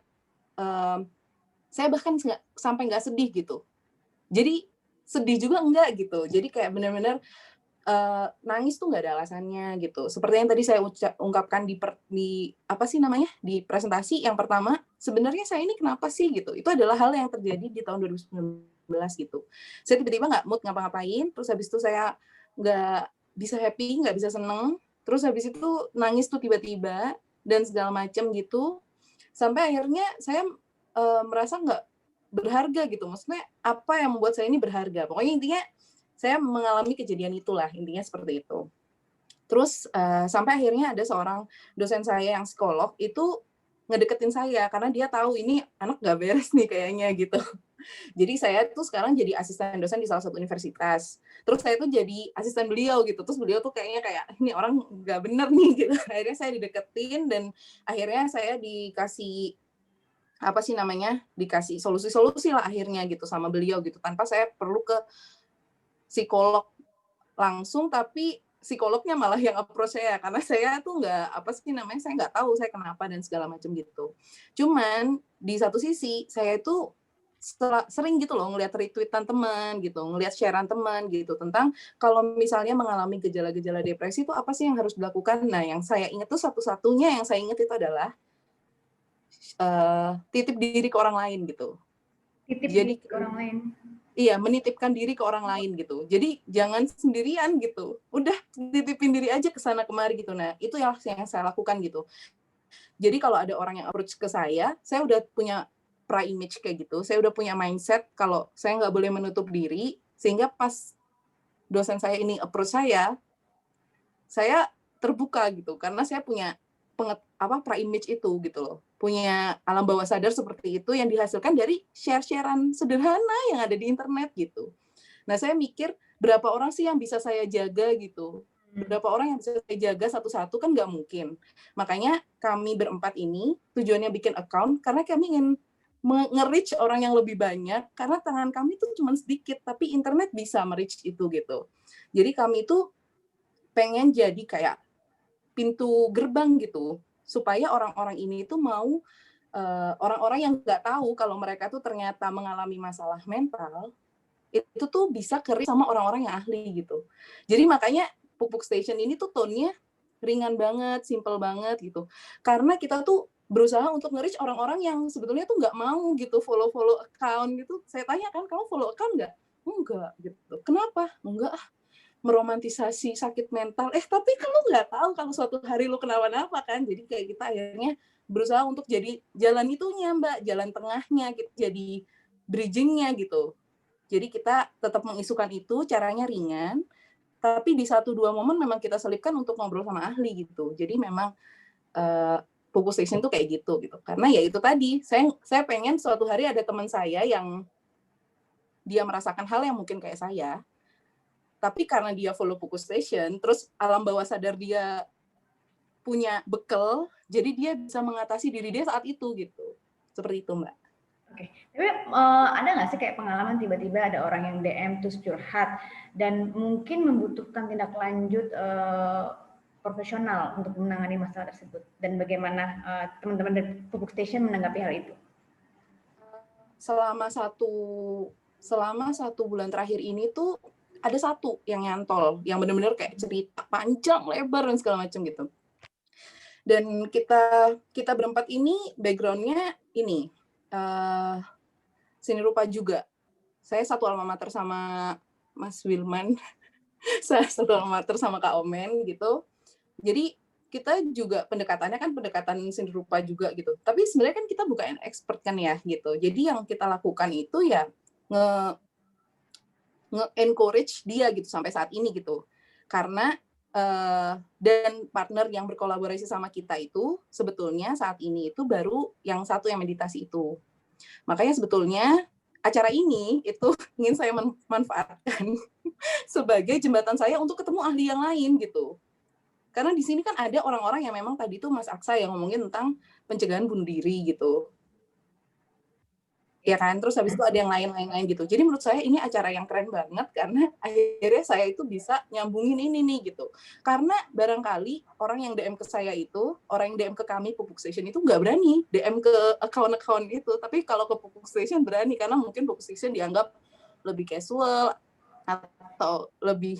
saya bahkan sampai nggak sedih gitu. Jadi sedih juga enggak gitu. Jadi kayak benar-benar nangis tuh nggak ada alasannya gitu. Seperti yang tadi saya ungkapkan di apa sih namanya, di presentasi yang pertama, sebenarnya saya ini kenapa sih gitu. Itu adalah hal yang terjadi di tahun 2019 gitu. Saya tiba-tiba nggak mood ngapa-ngapain, terus habis itu saya nggak bisa happy, nggak bisa seneng, terus habis itu nangis tuh tiba-tiba dan segala macam gitu. Sampai akhirnya saya merasa nggak berharga gitu. Maksudnya apa yang membuat saya ini berharga? Pokoknya intinya saya mengalami kejadian itulah, intinya seperti itu. Terus sampai akhirnya ada seorang dosen saya yang psikolog itu ngedeketin saya karena dia tahu ini anak nggak beres nih kayaknya gitu. Jadi saya tuh sekarang jadi asisten dosen di salah satu universitas. Terus saya tuh jadi asisten beliau gitu. Terus beliau tuh kayaknya kayak ini orang nggak bener nih gitu. Akhirnya saya dideketin dan akhirnya saya dikasih apa sih namanya, dikasih solusi-solusi lah akhirnya gitu sama beliau gitu, tanpa saya perlu ke psikolog langsung, tapi psikolognya malah yang approach saya karena saya tuh nggak apa sih namanya, saya nggak tahu saya kenapa dan segala macam gitu. Cuman di satu sisi saya itu sering gitu loh ngelihat retweetan teman gitu, ngelihat sharean teman gitu tentang kalau misalnya mengalami gejala-gejala depresi itu apa sih yang harus dilakukan. Nah, yang saya ingat tuh satu-satunya yang saya ingat itu adalah titip diri ke orang lain gitu. Titip Jadi di orang lain. iya, menitipkan diri ke orang lain gitu. Jadi jangan sendirian gitu. Udah titipin diri aja ke sana kemari gitu. Nah, itu yang saya lakukan gitu. Jadi kalau ada orang yang approach ke saya udah punya image kayak gitu. Saya udah punya mindset kalau saya nggak boleh menutup diri, sehingga pas dosen saya ini approach saya terbuka gitu. Karena saya punya image itu gitu loh. Punya alam bawah sadar seperti itu yang dihasilkan dari share-sharean sederhana yang ada di internet gitu. Nah, saya mikir berapa orang sih yang bisa saya jaga gitu. Berapa orang yang bisa saya jaga satu-satu kan nggak mungkin. Makanya kami berempat ini tujuannya bikin account karena kami ingin nge-reach orang yang lebih banyak karena tangan kami tuh cuma sedikit tapi internet bisa me-reach itu gitu. Jadi kami tuh pengen jadi kayak pintu gerbang gitu supaya orang-orang ini itu mau orang-orang yang nggak tahu kalau mereka tuh ternyata mengalami masalah mental itu tuh bisa kering sama orang-orang yang ahli gitu. Jadi makanya Pupuk Station ini tuh tone-nya ringan banget, simple banget gitu. Karena kita tuh berusaha untuk nge-reach orang-orang yang sebetulnya tuh nggak mau gitu follow account gitu. Saya tanya kan, kamu follow account nggak? Enggak gitu. Kenapa? Enggak, meromantisasi sakit mental. Tapi kan lu nggak tahu kalau suatu hari lu kenapa-napa kan. Jadi kayak kita akhirnya berusaha untuk jadi jalan itunya Mbak, jalan tengahnya, gitu, jadi bridging-nya gitu. Jadi kita tetap mengisukan itu, caranya ringan, tapi di 1-2 momen memang kita selipkan untuk ngobrol sama ahli gitu. Jadi memang Pupuk Station tuh kayak gitu. Karena ya itu tadi, saya pengen suatu hari ada teman saya yang dia merasakan hal yang mungkin kayak saya, tapi karena dia follow Pupuk Station, terus alam bawah sadar dia punya bekal, jadi dia bisa mengatasi diri dia saat itu gitu. Seperti itu Mbak. Oke, tapi ada nggak sih kayak pengalaman tiba-tiba ada orang yang DM terus curhat dan mungkin membutuhkan tindak lanjut profesional untuk menangani masalah tersebut dan bagaimana teman-teman dari Pupuk Station menanggapi hal itu? Selama satu bulan terakhir ini tuh ada satu yang nyantol, yang benar-benar kayak cerita panjang lebar dan segala macam gitu. Dan kita berempat ini background-nya ini seni rupa juga. Saya satu alma mater sama Mas Wilman, saya satu alma mater sama Kak Omen gitu. Jadi kita juga pendekatannya kan pendekatan seni rupa juga gitu. Tapi sebenarnya kan kita bukan expert kan ya gitu. Jadi yang kita lakukan itu ya nge-encourage dia gitu sampai saat ini gitu. Karena dan partner yang berkolaborasi sama kita itu sebetulnya saat ini itu baru yang satu yang meditasi itu. Makanya sebetulnya acara ini itu ingin saya manfaatkan sebagai jembatan saya untuk ketemu ahli yang lain gitu. Karena di sini kan ada orang-orang yang memang tadi tuh Mas Aksa yang ngomongin tentang pencegahan bunuh diri gitu. Ya kan, terus habis itu ada yang lain-lain gitu. Jadi menurut saya ini acara yang keren banget karena akhirnya saya itu bisa nyambungin ini nih gitu. Karena barangkali orang yang DM ke saya itu, orang yang DM ke kami Pupuk Station itu nggak berani DM ke account-account itu. Tapi kalau ke Pupuk Station berani karena mungkin Pupuk Station dianggap lebih casual atau lebih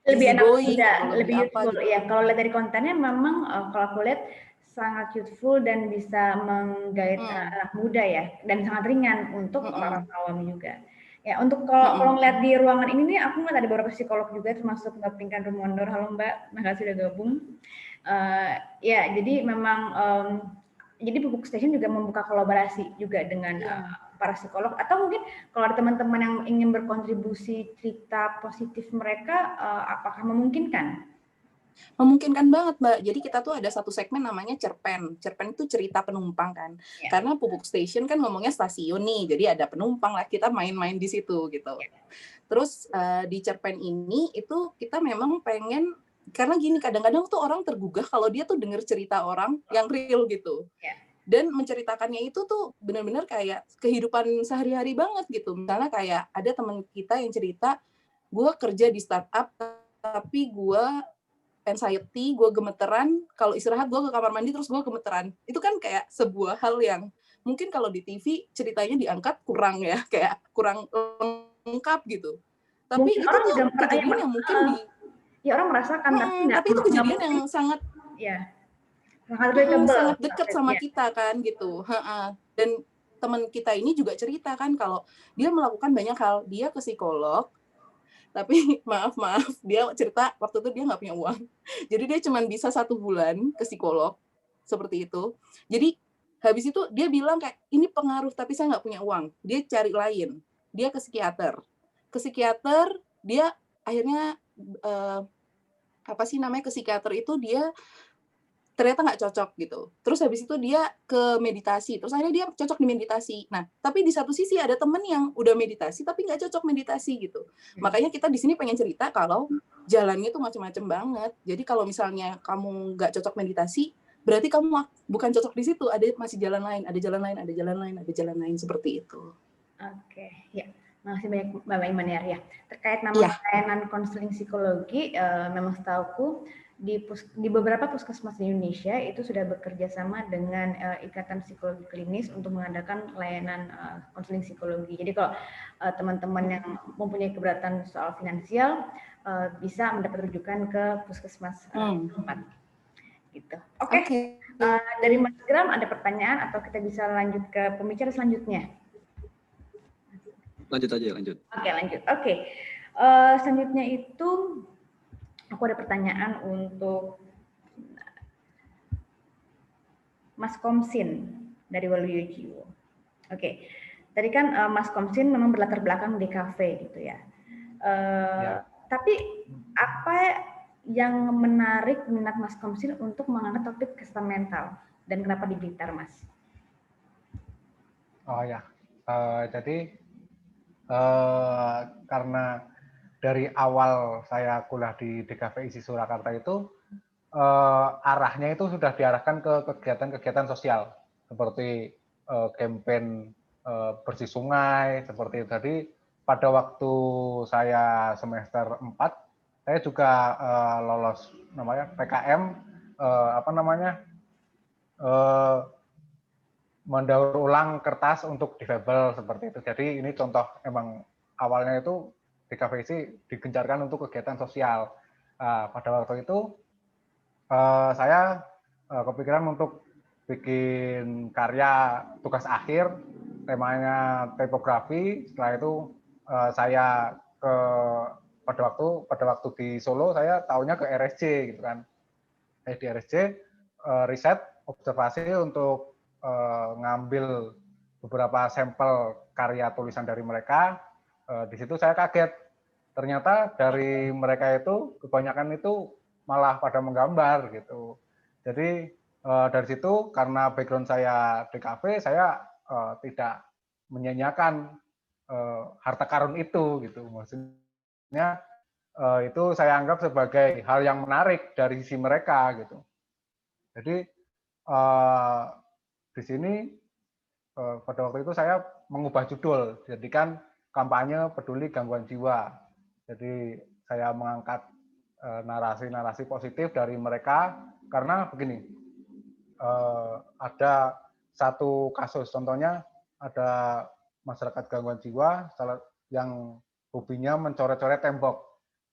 Lebih enak easygoing muda, atau lebih apa youthful. gitu. Ya, kalau lihat dari kontennya memang kalau aku lihat sangat youthful dan bisa menggait anak muda ya, dan sangat ringan untuk orang awam juga. Ya, untuk kalau ngeliat di ruangan ini nih, aku ngeliat ada beberapa psikolog juga, termasuk Mbak Pinkan Rumondor. Halo Mbak, makasih sudah gabung. Ya, jadi memang jadi Pupuk Station juga membuka kolaborasi juga dengan para psikolog, atau mungkin kalau ada teman-teman yang ingin berkontribusi cerita positif mereka, apakah memungkinkan? Memungkinkan banget, Mbak. Jadi kita tuh ada satu segmen namanya cerpen. Cerpen itu cerita penumpang kan. Ya. Karena Pupuk Station kan ngomongnya stasiun nih, jadi ada penumpang lah, kita main-main di situ gitu. Ya. Terus di cerpen ini itu kita memang pengen, karena gini, kadang-kadang tuh orang tergugah kalau dia tuh denger cerita orang yang real gitu. Ya. Dan menceritakannya itu tuh benar-benar kayak kehidupan sehari-hari banget gitu. Misalnya kayak ada teman kita yang cerita, gue kerja di startup tapi gue anxiety, gue gemeteran, kalau istirahat gue ke kamar mandi terus gue gemeteran. Itu kan kayak sebuah hal yang mungkin kalau di TV ceritanya diangkat kurang ya, kayak kurang lengkap gitu. Tapi mungkin itu orang tuh juga kejadian yang mungkin ya orang merasakan, tapi itu kejadian yang sangat ya sangat relatable, sangat dekat sama kita kan gitu. Dan teman kita ini juga cerita kan kalau dia melakukan banyak hal, dia ke psikolog, tapi maaf dia cerita waktu itu dia nggak punya uang, jadi dia cuma bisa 1 bulan ke psikolog seperti itu. Jadi habis itu dia bilang kayak ini pengaruh tapi saya nggak punya uang, dia cari lain, dia ke psikiater dia akhirnya ke psikiater itu dia ternyata nggak cocok gitu. Terus habis itu dia ke meditasi. Terus akhirnya dia cocok di meditasi. Nah, tapi di satu sisi ada temen yang udah meditasi tapi nggak cocok meditasi gitu. Makanya kita di sini pengen cerita kalau jalannya tuh macam-macam banget. Jadi kalau misalnya kamu nggak cocok meditasi, berarti kamu bukan cocok di situ. Ada masih jalan lain, ada jalan lain seperti itu. Oke, ya. Makasih banyak Mbak Iman ya. Terkait nama layanan konseling psikologi, memang setauku di beberapa puskesmas di Indonesia itu sudah bekerja sama dengan Ikatan Psikologi Klinis untuk mengadakan layanan konseling psikologi. Jadi kalau teman-teman yang mempunyai keberatan soal finansial bisa mendapat rujukan ke puskesmas tempat. Gitu. Oke. Dari Mas Gram ada pertanyaan atau kita bisa lanjut ke pembicara selanjutnya? Lanjut aja, lanjut. Oke, lanjut. Oke. Selanjutnya itu aku ada pertanyaan untuk Mas Komsin dari Waluyo Jiwo. Oke, tadi kan Mas Komsin memang berlatar belakang di kafe gitu ya. Tapi apa yang menarik minat Mas Komsin untuk mengangkat topik kesehatan mental dan kenapa di Blitar, Mas? Oh ya, jadi karena dari awal saya kuliah di DKV ISI Surakarta itu arahnya itu sudah diarahkan ke kegiatan-kegiatan sosial seperti kampanye bersih sungai seperti itu. Jadi pada waktu saya semester 4 saya juga lolos namanya PKM mendaur ulang kertas untuk difabel seperti itu. Jadi ini contoh emang awalnya itu DKVC digencarkan untuk kegiatan sosial. Pada waktu itu saya kepikiran untuk bikin karya tugas akhir, temanya tipografi. Setelah itu saya pada waktu di Solo saya tahunya ke RSJ gitu kan. Di RSJ riset observasi untuk ngambil beberapa sampel karya tulisan dari mereka. Di situ saya kaget ternyata dari mereka itu kebanyakan itu malah pada menggambar gitu. Jadi dari situ karena background saya DKV, saya tidak menyanyiakan harta karun itu gitu. Maksudnya itu saya anggap sebagai hal yang menarik dari sisi mereka gitu. Jadi di sini pada waktu itu saya mengubah judul, jadikan kampanye peduli gangguan jiwa. Jadi saya mengangkat narasi-narasi positif dari mereka karena begini, ada satu kasus, contohnya ada masyarakat gangguan jiwa yang hobinya mencoret-coret tembok.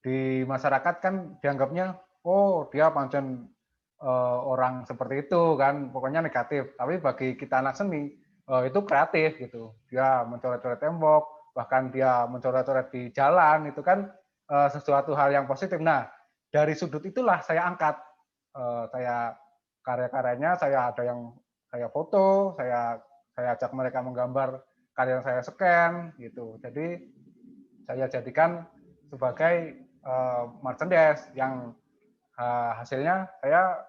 Di masyarakat kan dianggapnya, oh dia pancen orang seperti itu kan, pokoknya negatif. Tapi bagi kita anak seni, itu kreatif gitu. Dia mencoret-coret tembok, bahkan dia mencoret-coret di jalan, itu kan sesuatu hal yang positif. Nah, dari sudut itulah saya angkat. Saya karya-karyanya, saya ada yang saya foto, saya ajak mereka menggambar karya yang saya scan gitu. Jadi saya jadikan sebagai merchandise yang hasilnya saya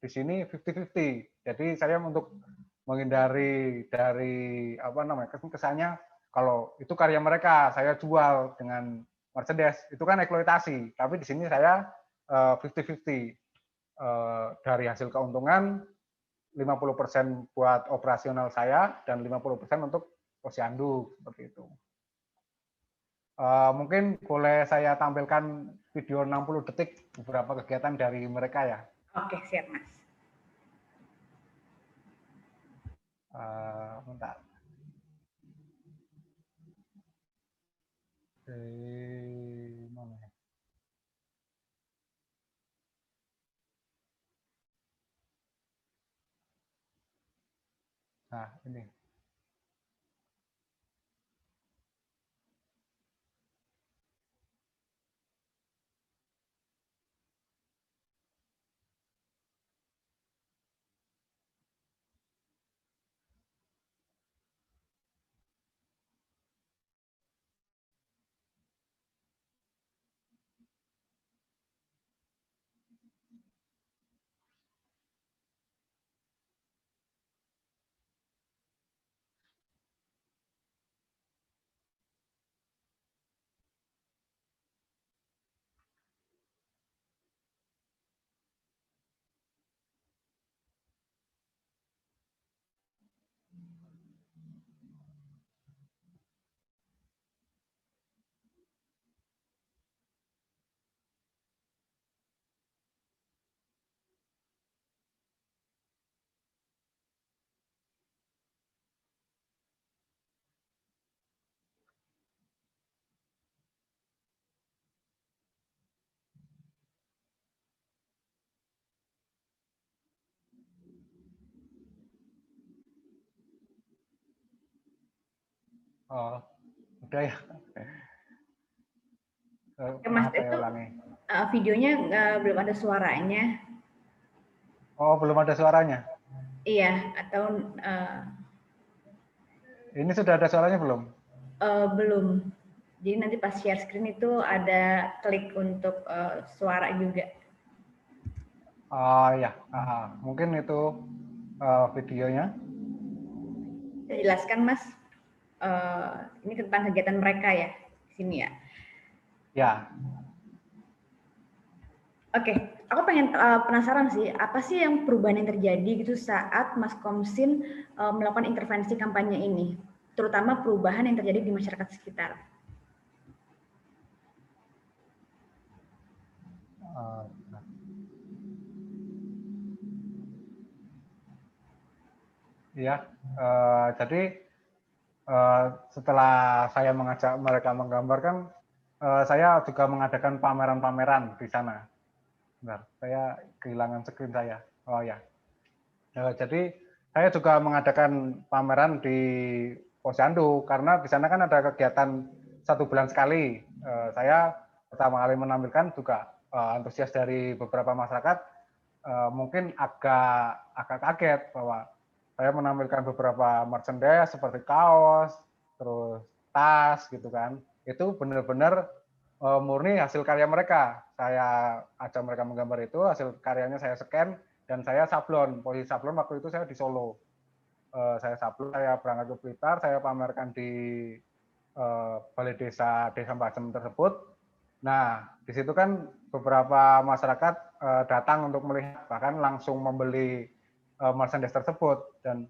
di sini 50-50. Jadi saya untuk menghindari dari apa namanya kesannya kalau itu karya mereka saya jual dengan merchandise itu kan eksploitasi. Tapi di sini saya 50-50 dari hasil keuntungan 50% buat operasional saya dan 50% untuk posyandu seperti itu. Mungkin boleh saya tampilkan video 60 detik beberapa kegiatan dari mereka ya. Oke, siap Mas. Bentar. Mana ya? Nah, ini. Oh, udah ya. Mas, Saya itu ulangi. videonya belum ada suaranya. Oh, belum ada suaranya? Iya, atau Ini sudah ada suaranya belum? belum. Jadi nanti pas share screen itu ada klik untuk suara juga. Oh ya, mungkin itu videonya. Saya jelaskan Mas, ini tentang kegiatan mereka ya, di sini ya. Ya. Oke, aku pengen penasaran sih, apa sih yang perubahan yang terjadi gitu saat Mas Komsin melakukan intervensi kampanye ini, terutama perubahan yang terjadi di masyarakat sekitar. Iya, jadi setelah saya mengajak mereka menggambar kan, saya juga mengadakan pameran-pameran di sana. Bentar, saya kehilangan screen saya. Oh ya, jadi saya juga mengadakan pameran di Posyandu karena di sana kan ada kegiatan 1 bulan sekali. Saya pertama kali menampilkan juga antusias dari beberapa masyarakat mungkin agak kaget bahwa saya menampilkan beberapa merchandise seperti kaos, terus tas gitu kan. Itu benar-benar murni hasil karya mereka. Saya ajak mereka menggambar itu, hasil karyanya saya scan, dan saya sablon. Posisi sablon waktu itu saya di Solo. Saya sablon, saya berangkat ke Blitar, saya pamerkan di Balai Desa Mbacem tersebut. Nah, di situ kan beberapa masyarakat datang untuk melihat, bahkan langsung membeli merchandise tersebut. Dan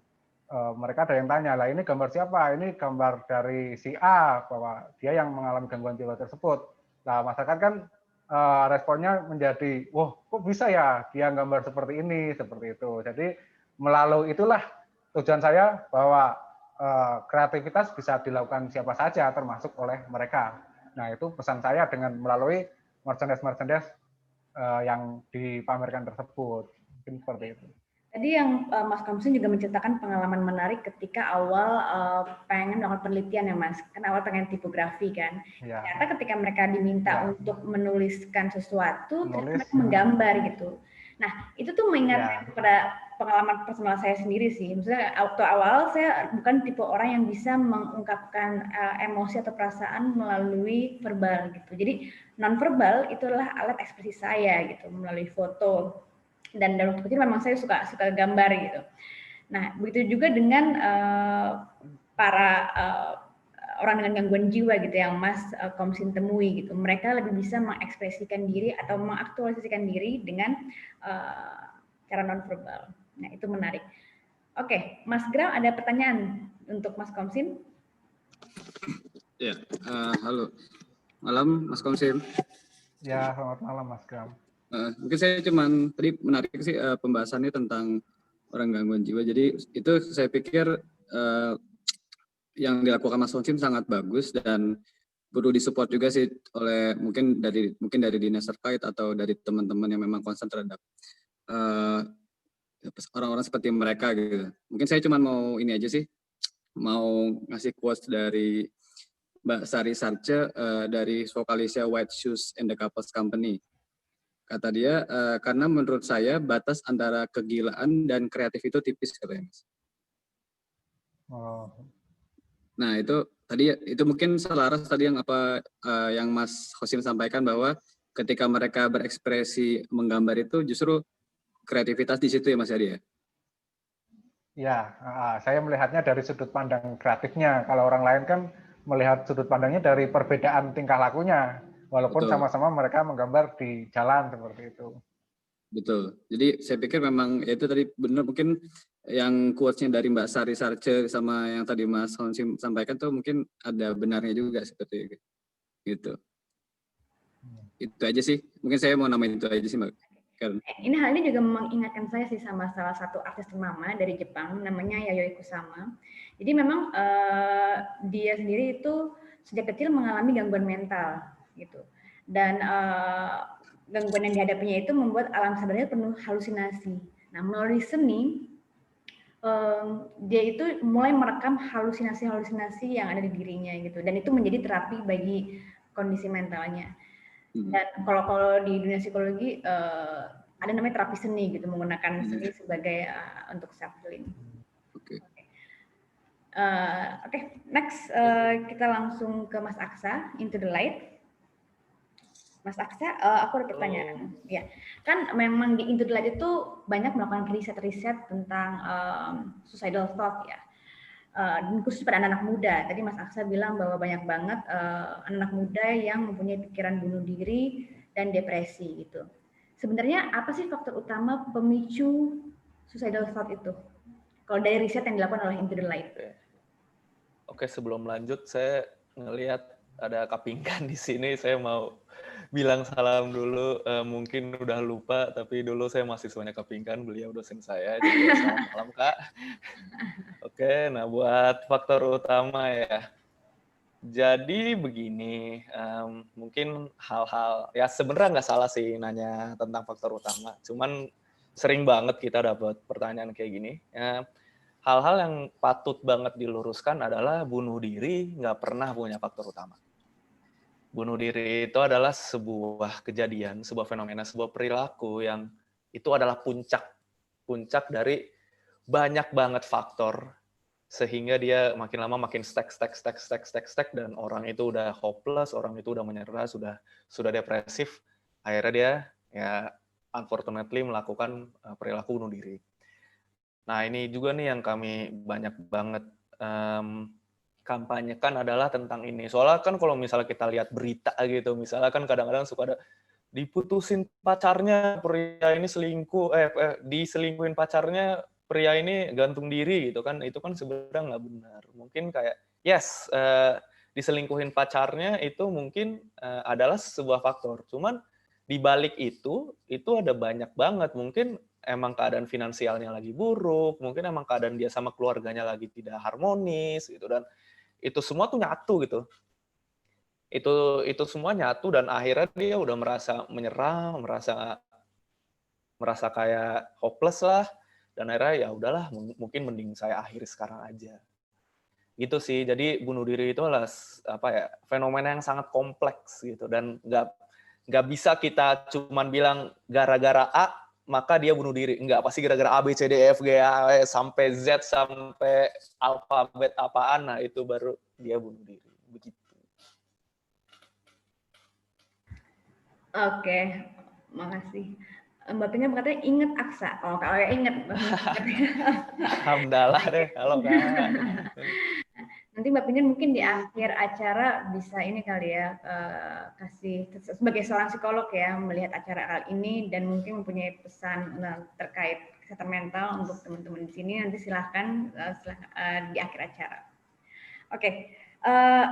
mereka ada yang tanya, lah ini gambar siapa? Ini gambar dari si A, bahwa dia yang mengalami gangguan jiwa tersebut. Nah, masyarakat kan responnya menjadi, wah kok bisa ya dia gambar seperti ini, seperti itu. Jadi melalui itulah tujuan saya bahwa kreativitas bisa dilakukan siapa saja, termasuk oleh mereka. Nah, itu pesan saya dengan melalui merchandise yang dipamerkan tersebut. Mungkin seperti itu. Tadi yang Mas Komsin juga menceritakan pengalaman menarik ketika awal pengen melakukan penelitian ya Mas. Kan awal pengen tipografi kan. Ya. Ternyata ketika mereka diminta Ya. untuk menuliskan sesuatu, ternyata mereka menggambar gitu. Nah, itu tuh mengingatkan kepada pengalaman personal saya sendiri sih. Misalnya waktu awal saya bukan tipe orang yang bisa mengungkapkan emosi atau perasaan melalui verbal gitu. Jadi non-verbal itulah alat ekspresi saya gitu, melalui foto. Dan waktu kecil memang saya suka gambar gitu. Nah, begitu juga dengan para orang dengan gangguan jiwa gitu yang Mas Komsin temui gitu. Mereka lebih bisa mengekspresikan diri atau mengaktualisasikan diri dengan cara nonverbal. Nah, itu menarik. Oke, Mas Gram ada pertanyaan untuk Mas Komsin? Ya, halo. Malam Mas Komsin. Ya, selamat malam Mas Gram. Mungkin saya cuman tadi menarik sih pembahasannya tentang orang gangguan jiwa. Jadi itu saya pikir yang dilakukan Mas Komsin sangat bagus dan perlu disupport juga sih oleh mungkin dari dinas terkait atau dari teman-teman yang memang concern terhadap orang-orang seperti mereka gitu. Mungkin saya cuman mau ini aja sih, mau ngasih quotes dari Mbak Sari Sarce dari vokalisnya White Shoes and the Couples Company. Kata dia, karena menurut saya batas antara kegilaan dan kreatif itu tipis, katanya Mas. Oh. Nah itu tadi itu mungkin selaras tadi yang yang Mas Khosim sampaikan bahwa ketika mereka berekspresi menggambar itu justru kreativitas di situ ya Mas Yadi ya? Ya, saya melihatnya dari sudut pandang kreatifnya. Kalau orang lain kan melihat sudut pandangnya dari perbedaan tingkah lakunya. Walaupun sama-sama mereka menggambar di jalan seperti itu. Betul. Jadi saya pikir memang ya itu tadi benar mungkin yang quotes-nya dari Mbak Sari Sarce sama yang tadi Mas Honsim sampaikan tuh mungkin ada benarnya juga seperti itu. Itu aja sih. Mungkin saya mau namain itu aja sih Mbak. Ini hal ini juga mengingatkan saya sih sama salah satu artis ternama dari Jepang namanya Yayoi Kusama. Jadi memang dia sendiri itu sejak kecil mengalami gangguan mental gitu. Dan gangguan yang dihadapinya itu membuat alam sadarnya penuh halusinasi. Nah, melalui seni dia itu mulai merekam halusinasi-halusinasi yang ada di dirinya gitu. Dan itu menjadi terapi bagi kondisi mentalnya. Dan kalau di dunia psikologi ada namanya terapi seni gitu, menggunakan seni sebagai untuk self healing. Oke, next kita langsung ke Mas Aksa, Into the Light. Mas Aksa, aku ada pertanyaan. Ya, kan memang di Into the Light itu banyak melakukan riset-riset tentang suicidal thought ya. Dan khusus pada anak-anak muda. Tadi Mas Aksa bilang bahwa banyak banget anak muda yang mempunyai pikiran bunuh diri dan depresi gitu. Sebenarnya apa sih faktor utama pemicu suicidal thought itu? Kalau dari riset yang dilakukan oleh Into the Light. Oke, sebelum lanjut saya ngelihat ada Kak Pinkan di sini. Saya mau bilang salam dulu. Mungkin udah lupa, tapi dulu saya mahasiswanya Kak Pinkan. Beliau dosen saya. Jadi selamat malam Kak. Oke, nah buat faktor utama ya. Jadi begini, mungkin hal-hal, ya sebenarnya nggak salah sih nanya tentang faktor utama. Cuman sering banget kita dapat pertanyaan kayak gini. Hal-hal yang patut banget diluruskan adalah bunuh diri nggak pernah punya faktor utama. Bunuh diri itu adalah sebuah kejadian, sebuah fenomena, sebuah perilaku yang itu adalah puncak dari banyak banget faktor sehingga dia makin lama makin stack dan orang itu udah hopeless, orang itu udah menyerah, sudah depresif, akhirnya dia ya unfortunately melakukan perilaku bunuh diri. Nah, ini juga nih yang kami banyak banget kampanyekan adalah tentang ini. Soalnya kan kalau misalnya kita lihat berita gitu, misalnya kan kadang-kadang suka ada diputusin pacarnya, pria ini selingkuh, diselingkuhin pacarnya, pria ini gantung diri gitu kan, itu kan sebenarnya nggak benar. Mungkin kayak yes, diselingkuhin pacarnya itu mungkin adalah sebuah faktor. Cuman di balik itu ada banyak banget. Mungkin emang keadaan finansialnya lagi buruk, mungkin emang keadaan dia sama keluarganya lagi tidak harmonis gitu, dan itu semua tuh nyatu gitu. Itu semua nyatu dan akhirnya dia udah merasa menyerah, merasa kayak hopeless lah, dan akhirnya ya udahlah, mungkin mending saya akhiri sekarang aja. Gitu sih. Jadi bunuh diri itu adalah fenomena yang sangat kompleks gitu, dan nggak bisa kita cuman bilang gara-gara A maka dia bunuh diri. Enggak, pasti gara-gara A, B, C, D, E, F, G, A, sampai Z, sampai alfabet apaan, nah itu baru dia bunuh diri. Begitu. Oke, makasih. Mbak Pina berkata inget Aksa. Oh, kalau ya inget. Alhamdulillah deh, halo Kak. Nanti Mbak Pina mungkin di akhir acara bisa ini kali ya, kasih sebagai seorang psikolog ya, melihat acara kali ini dan mungkin mempunyai pesan terkait kesehatan mental untuk teman-teman di sini. Nanti silahkan di akhir acara. Oke.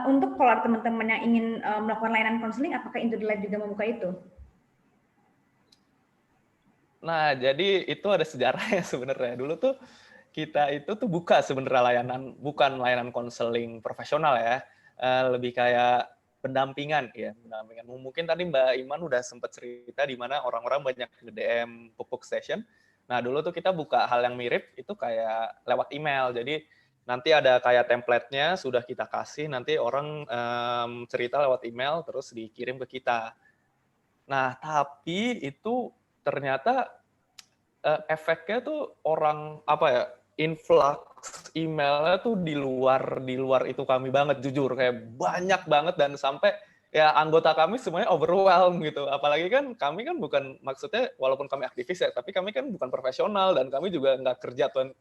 Untuk kalau teman-teman yang ingin melakukan layanan konseling, apakah Into the Life juga membuka itu? Nah, jadi itu ada sejarahnya sebenarnya. Dulu tuh kita itu tuh buka sebenarnya bukan layanan konseling profesional ya, lebih kayak pendampingan ya, pendampingan. Mungkin tadi Mbak Iman udah sempat cerita di mana orang-orang banyak nge-DM Pupuk Station. Nah, dulu tuh kita buka hal yang mirip itu kayak lewat email. Jadi nanti ada kayak template-nya sudah kita kasih, nanti orang cerita lewat email terus dikirim ke kita. Nah, tapi itu ternyata efeknya tuh orang influx emailnya tuh di luar itu kami banget, jujur kayak banyak banget, dan sampai ya anggota kami semuanya overwhelmed gitu. Apalagi kan kami kan bukan, maksudnya walaupun kami aktivis ya, tapi kami kan bukan profesional dan kami juga nggak kerja 9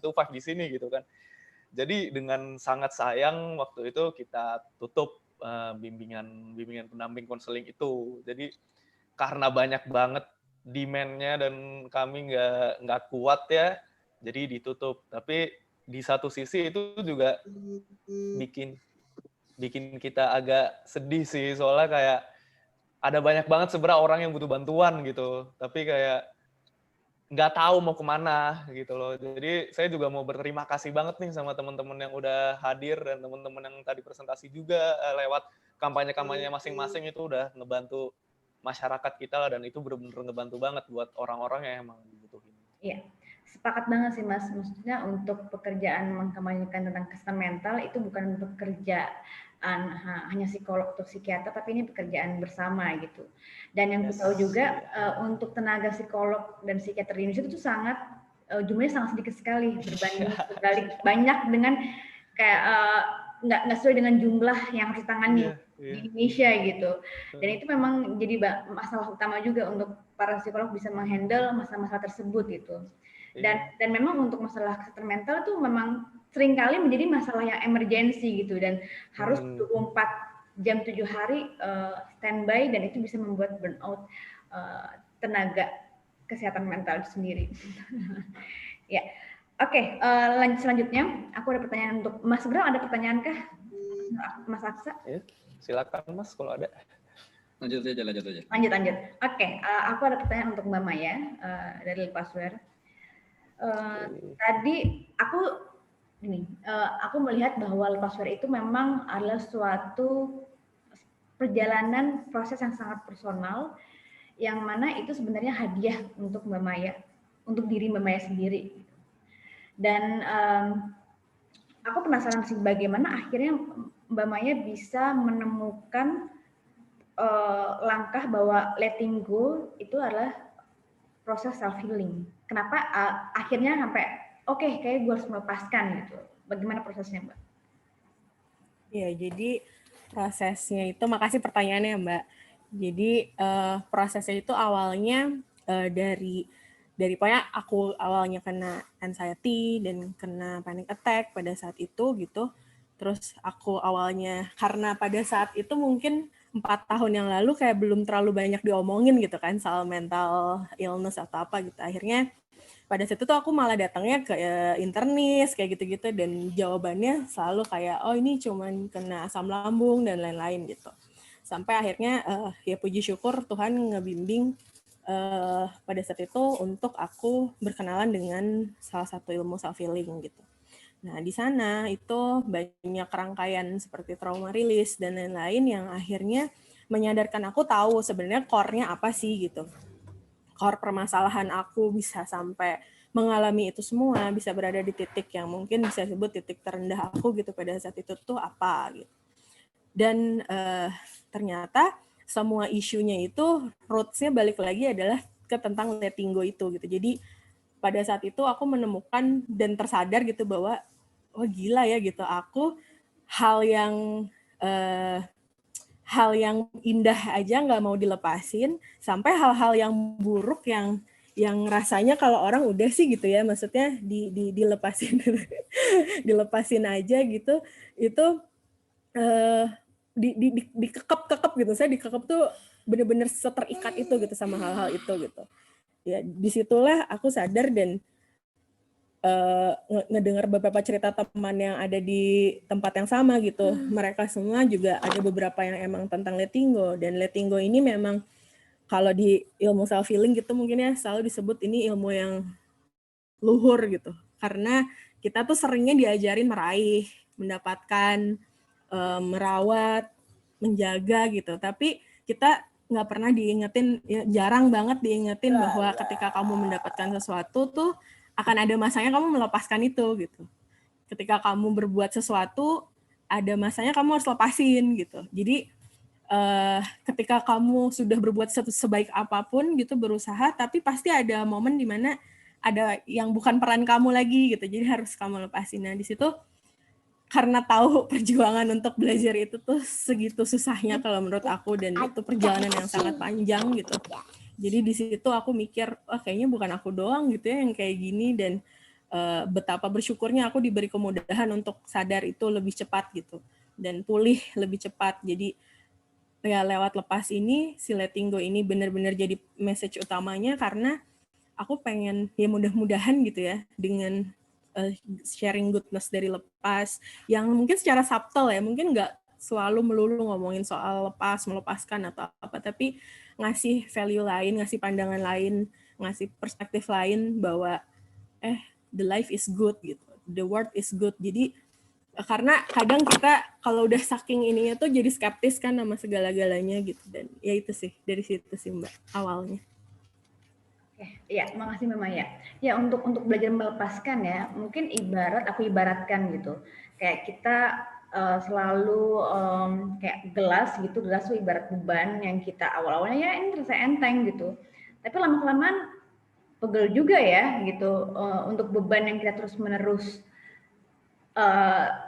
to 5 di sini gitu kan. Jadi dengan sangat sayang waktu itu kita tutup bimbingan pendamping konseling itu. Jadi karena banyak banget demand-nya dan kami nggak kuat ya, jadi ditutup. Tapi di satu sisi itu juga bikin kita agak sedih sih, soalnya kayak ada banyak banget sebenarnya orang yang butuh bantuan gitu, tapi kayak nggak tahu mau kemana gitu loh. Jadi saya juga mau berterima kasih banget nih sama teman-teman yang udah hadir dan teman-teman yang tadi presentasi juga lewat kampanye-kampanye masing-masing itu udah ngebantu masyarakat kita lah, dan itu benar-benar ngebantu banget buat orang-orang yang emang dibutuhin. Iya, sepakat banget sih Mas. Maksudnya untuk pekerjaan mengkampanyekan tentang kesehatan mental itu bukan pekerjaan hanya psikolog atau psikiater, tapi ini pekerjaan bersama gitu. Dan yang kita tahu juga untuk tenaga psikolog dan psikiater di Indonesia itu sangat jumlahnya sangat sedikit sekali berbanding berbalik banyak dengan kayak nggak sesuai dengan jumlah yang harus ditangani di Indonesia gitu. Dan itu memang jadi masalah utama juga untuk para psikolog bisa menghandle masalah-masalah tersebut gitu. Dan memang untuk masalah kesehatan mental itu memang seringkali menjadi masalah yang emergensi gitu, dan harus 24 jam 7 hari standby, dan itu bisa membuat burnout tenaga kesehatan mental itu sendiri. Ya. Oke, lanjut selanjutnya. Aku ada pertanyaan untuk Mas Bro. Ada pertanyaan kah, Mas Aksa? Ya, silakan Mas kalau ada. Lanjut aja. Lanjut. Oke, aku ada pertanyaan untuk Mbak Maya dari Lepaswear. Tadi aku melihat bahwa Lepaswear itu memang adalah suatu perjalanan proses yang sangat personal, yang mana itu sebenarnya hadiah untuk Mbak Maya, untuk diri Mbak Maya sendiri. Dan aku penasaran sih bagaimana akhirnya Mbak Maya bisa menemukan langkah bahwa letting go itu adalah proses self healing. Kenapa akhirnya sampai oke, kayak gue harus melepaskan gitu. Bagaimana prosesnya, Mbak? Ya, jadi prosesnya itu, makasih pertanyaannya Mbak. Jadi prosesnya itu awalnya dari pokoknya aku awalnya kena anxiety dan kena panic attack pada saat itu gitu. Terus aku awalnya karena pada saat itu mungkin 4 tahun yang lalu kayak belum terlalu banyak diomongin gitu kan soal mental illness atau apa gitu. Akhirnya pada saat itu aku malah datangnya ke internis kayak gitu-gitu dan jawabannya selalu kayak oh ini cuman kena asam lambung dan lain-lain gitu. Sampai akhirnya ya puji syukur Tuhan ngebimbing pada saat itu untuk aku berkenalan dengan salah satu ilmu self healing gitu. Nah, di sana itu banyak rangkaian seperti trauma release dan lain-lain yang akhirnya menyadarkan aku tahu sebenarnya core-nya apa sih gitu. Core permasalahan aku bisa sampai mengalami itu semua, bisa berada di titik yang mungkin bisa disebut titik terendah aku gitu pada saat itu tuh apa gitu. Dan ternyata semua isunya itu roots-nya balik lagi adalah ke tentang letting go itu gitu. Jadi pada saat itu aku menemukan dan tersadar gitu bahwa oh gila ya gitu, aku hal yang indah aja nggak mau dilepasin, sampai hal-hal yang buruk yang rasanya kalau orang udah sih gitu ya, maksudnya dilepasin dilepasin aja gitu, itu dikekep gitu. Saya dikekep tuh bener-bener seterikat itu gitu sama hal-hal itu gitu. Ya disitulah aku sadar dan ngedengar beberapa cerita teman yang ada di tempat yang sama gitu. Mereka semua juga ada beberapa yang emang tentang letting go. Dan letting go ini memang kalau di ilmu self healing gitu mungkin ya selalu disebut ini ilmu yang luhur gitu. Karena kita tuh seringnya diajarin meraih, mendapatkan, merawat, menjaga gitu. Tapi kita nggak pernah diingetin, ya, jarang banget diingetin bahwa ketika kamu mendapatkan sesuatu tuh akan ada masanya kamu melepaskan itu gitu. Ketika kamu berbuat sesuatu, ada masanya kamu harus lepasin gitu. Jadi ketika kamu sudah berbuat sebaik apapun gitu, berusaha, tapi pasti ada momen di mana ada yang bukan peran kamu lagi gitu. Jadi harus kamu lepasin. Nah di situ karena tahu perjuangan untuk belajar itu tuh segitu susahnya kalau menurut aku, dan itu perjalanan yang sangat panjang gitu. Jadi di situ aku mikir, kayaknya bukan aku doang gitu ya yang kayak gini, dan betapa bersyukurnya aku diberi kemudahan untuk sadar itu lebih cepat gitu dan pulih lebih cepat. Jadi ya lewat lepas ini, si letting go ini benar-benar jadi message utamanya, karena aku pengen ya mudah-mudahan gitu ya dengan sharing goodness dari lepas yang mungkin secara subtle ya, mungkin nggak selalu melulu ngomongin soal lepas, melepaskan atau apa, tapi ngasih value lain, ngasih pandangan lain, ngasih perspektif lain bahwa the life is good gitu, the world is good. Jadi karena kadang kita kalau udah saking ininya tuh jadi skeptis kan sama segala-galanya gitu, dan ya itu sih dari situ sih Mbak awalnya. Ya, makasih Mbak Maya. Ya, untuk belajar melepaskan ya, mungkin aku ibaratkan gitu. Kayak kita selalu kayak gelas gitu, gelas itu ibarat beban yang kita awal-awalnya ya ini terasa enteng gitu. Tapi lama-kelamaan pegel juga ya gitu, untuk beban yang kita terus-menerus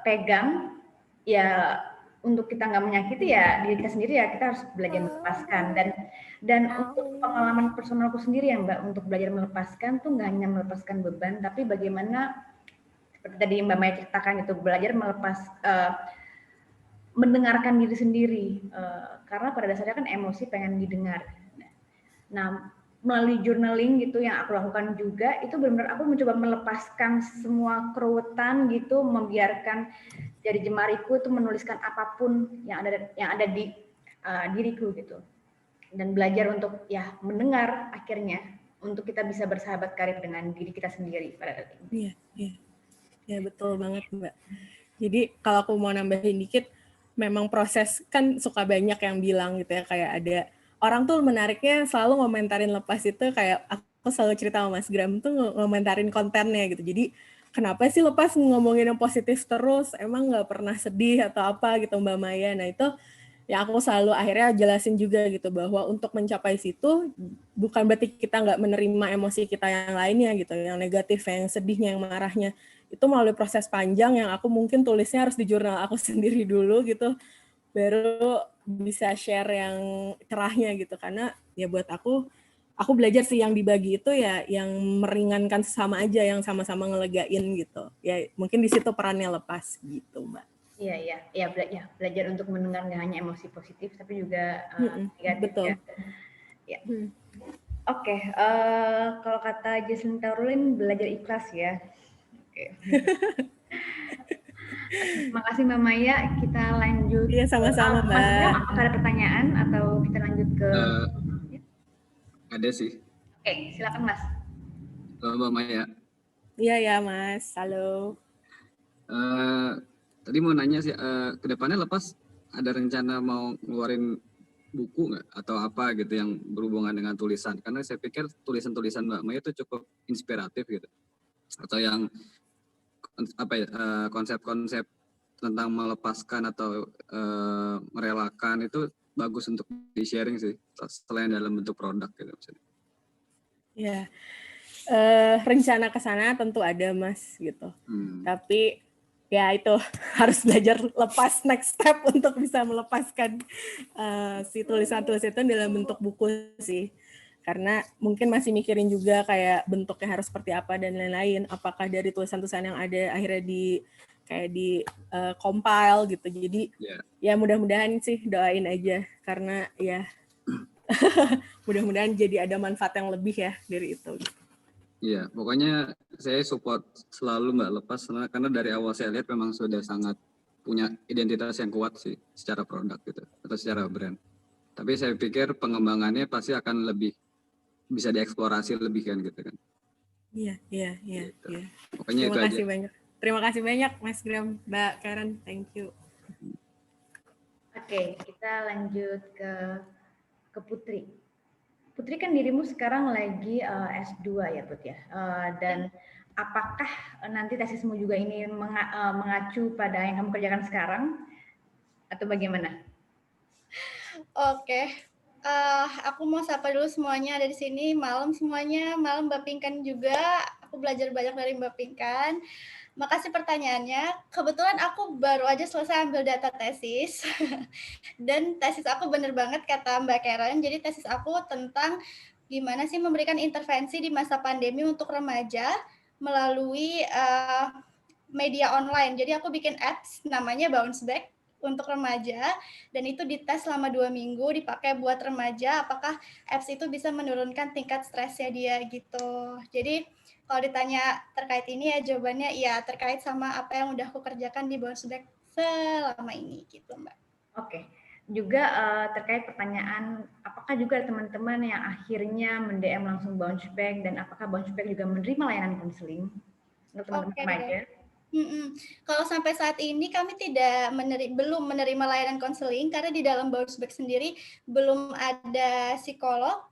pegang, ya untuk kita nggak menyakiti ya diri kita sendiri, ya kita harus belajar melepaskan. Dan untuk pengalaman personalku sendiri ya Mbak, untuk belajar melepaskan tuh nggak hanya melepaskan beban, tapi bagaimana seperti tadi Mbak Maya ceritakan itu, belajar melepas mendengarkan diri sendiri, karena pada dasarnya kan emosi pengen didengar. Nah melalui journaling gitu yang aku lakukan juga, itu benar-benar aku mencoba melepaskan semua keruwetan gitu, membiarkan jari jemariku itu menuliskan apapun yang ada di diriku gitu, dan belajar untuk ya mendengar akhirnya untuk kita bisa bersahabat karib dengan diri kita sendiri pada saat ini. Iya betul banget Mbak. Jadi kalau aku mau nambahin dikit, memang proses kan suka banyak yang bilang gitu ya, kayak ada orang tuh menariknya selalu ngomentarin lepas itu, kayak aku selalu cerita sama Mas Gram tuh ngomentarin kontennya gitu. Jadi kenapa sih lepas ngomongin yang positif terus, emang nggak pernah sedih atau apa gitu Mbak Maya. Nah itu ya aku selalu akhirnya jelasin juga gitu bahwa untuk mencapai situ bukan berarti kita nggak menerima emosi kita yang lainnya gitu, yang negatif, yang sedihnya, yang marahnya. Itu melalui proses panjang yang aku mungkin tulisnya harus di jurnal aku sendiri dulu gitu, baru bisa share yang cerahnya gitu. Karena ya buat aku belajar sih yang dibagi itu ya yang meringankan sesama aja, yang sama-sama ngelegain gitu. Ya mungkin di situ perannya Lepas gitu, Mbak. Iya, belajar untuk mendengar nggak hanya emosi positif, tapi juga negatif. Betul. Ya. Oke, kalau kata Jesslyn Caroline, belajar ikhlas ya. Oke. Terima kasih Mbak Maya. Kita lanjut. Iya, sama-sama Mbak. Mas Bram, apakah ada pertanyaan atau kita lanjut ke? Ada sih. Oke, silakan Mas. Halo Mbak Maya. Iya ya Mas, halo. Tadi mau nanya sih, kedepannya Lepas ada rencana mau ngeluarin buku nggak atau apa gitu yang berhubungan dengan tulisan? Karena saya pikir tulisan-tulisan Mbak Maya itu cukup inspiratif gitu. Atau yang konsep-konsep tentang melepaskan atau merelakan itu bagus untuk di-sharing sih, selain dalam bentuk produk gitu maksudnya. Ya, rencana ke sana tentu ada Mas gitu. Tapi ya itu harus belajar lepas next step untuk bisa melepaskan si tulisan-tulisan itu dalam bentuk buku sih. Karena mungkin masih mikirin juga kayak bentuknya harus seperti apa dan lain-lain. Apakah dari tulisan-tulisan yang ada akhirnya di compile gitu. Jadi ya mudah-mudahan sih doain aja karena ya mudah-mudahan jadi ada manfaat yang lebih ya dari itu. Iya, pokoknya saya support selalu Mbak Lepas karena dari awal saya lihat memang sudah sangat punya identitas yang kuat sih secara produk gitu atau secara brand. Tapi saya pikir pengembangannya pasti akan lebih bisa dieksplorasi lebih kan gitu kan. Iya. Gitu. Pokoknya Terima kasih aja. banyak. Terima kasih banyak Mas Gram, Mbak Karen, thank you. Oke, kita lanjut ke Putri. Putri kan dirimu sekarang lagi S2 ya Put ya, dan apakah nanti tesismu juga ini mengacu pada yang kamu kerjakan sekarang atau bagaimana? Oke, aku mau sapa dulu semuanya ada di sini, malam semuanya, malam Mbak Pinkan juga, aku belajar banyak dari Mbak Pinkan. Makasih pertanyaannya. Kebetulan aku baru aja selesai ambil data tesis. Dan tesis aku bener banget kata Mbak Karen. Jadi tesis aku tentang gimana sih memberikan intervensi di masa pandemi untuk remaja melalui media online. Jadi aku bikin apps namanya Bounce Back untuk remaja. Dan itu dites selama 2 minggu, dipakai buat remaja. Apakah apps itu bisa menurunkan tingkat stresnya dia gitu. Jadi kalau ditanya terkait ini ya jawabannya ya terkait sama apa yang udah aku kerjakan di Bounce Back selama ini gitu Mbak. Oke, juga terkait pertanyaan apakah juga teman-teman yang akhirnya mend-DM langsung Bounce Back dan apakah Bounce Back juga menerima layanan konseling untuk teman-teman remaja? Kalau sampai saat ini kami belum menerima layanan konseling karena di dalam Bounce Back sendiri belum ada psikolog,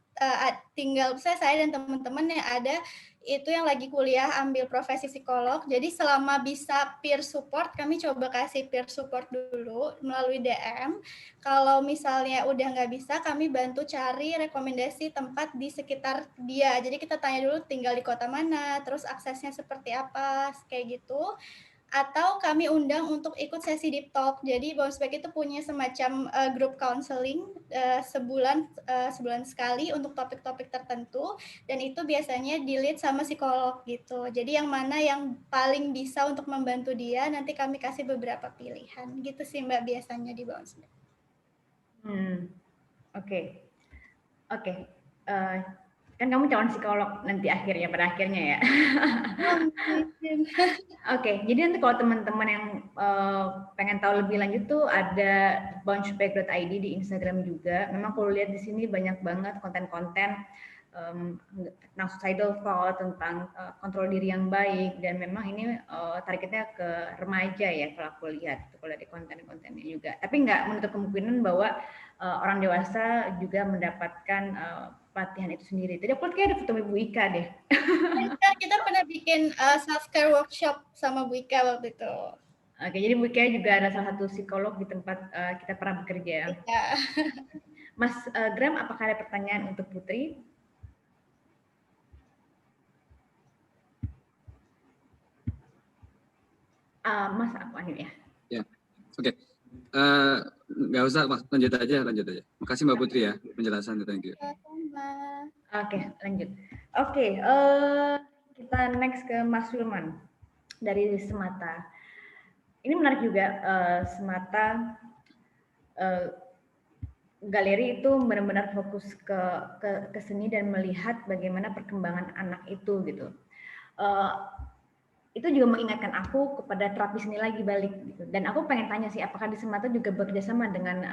tinggal saya dan teman-teman yang ada itu yang lagi kuliah ambil profesi psikolog. Jadi selama bisa peer support, kami coba kasih peer support dulu melalui DM. Kalau misalnya udah nggak bisa, kami bantu cari rekomendasi tempat di sekitar dia. Jadi kita tanya dulu tinggal di kota mana, terus aksesnya seperti apa, kayak gitu. Atau kami undang untuk ikut sesi deep talk. Jadi Bounce Back itu punya semacam grup counseling sebulan sekali untuk topik-topik tertentu dan itu biasanya di-lead sama psikolog gitu. Jadi yang mana yang paling bisa untuk membantu dia nanti kami kasih beberapa pilihan gitu sih Mbak biasanya di Bounce Back. Oke. Kan kamu calon psikolog nanti pada akhirnya ya. Oke, jadi nanti kalau teman-teman yang pengen tahu lebih lanjut tuh ada bounceback.id di Instagram juga. Memang kalau lihat di sini banyak banget konten-konten tentang suicidal thought, tentang kontrol diri yang baik, dan memang ini targetnya ke remaja ya kalau aku lihat, kalau dari konten-kontennya juga. Tapi nggak menutup kemungkinan bahwa orang dewasa juga mendapatkan pelatihan itu sendiri. Tadi aku lihat kayak ada foto Ibu Ika deh. Kita pernah bikin self-care workshop sama Bu Ika waktu itu. Oke, jadi Bu Kia juga ada salah satu psikolog di tempat kita pernah bekerja. Ya. Mas Gram, apakah ada pertanyaan untuk Putri? Mas, aku unmute ya. Ya, oke. Nggak usah, Mas. Lanjut aja. Makasih Mbak Putri ya penjelasannya. Thank you. Oke, lanjut. Oke, kita next ke Mas Wilman dari Semata. Ini menarik juga, Semata galeri itu benar-benar fokus ke seni dan melihat bagaimana perkembangan anak itu gitu. Itu juga mengingatkan aku kepada terapi seni lagi balik gitu. Dan aku pengen tanya sih, apakah di Semata juga bekerjasama dengan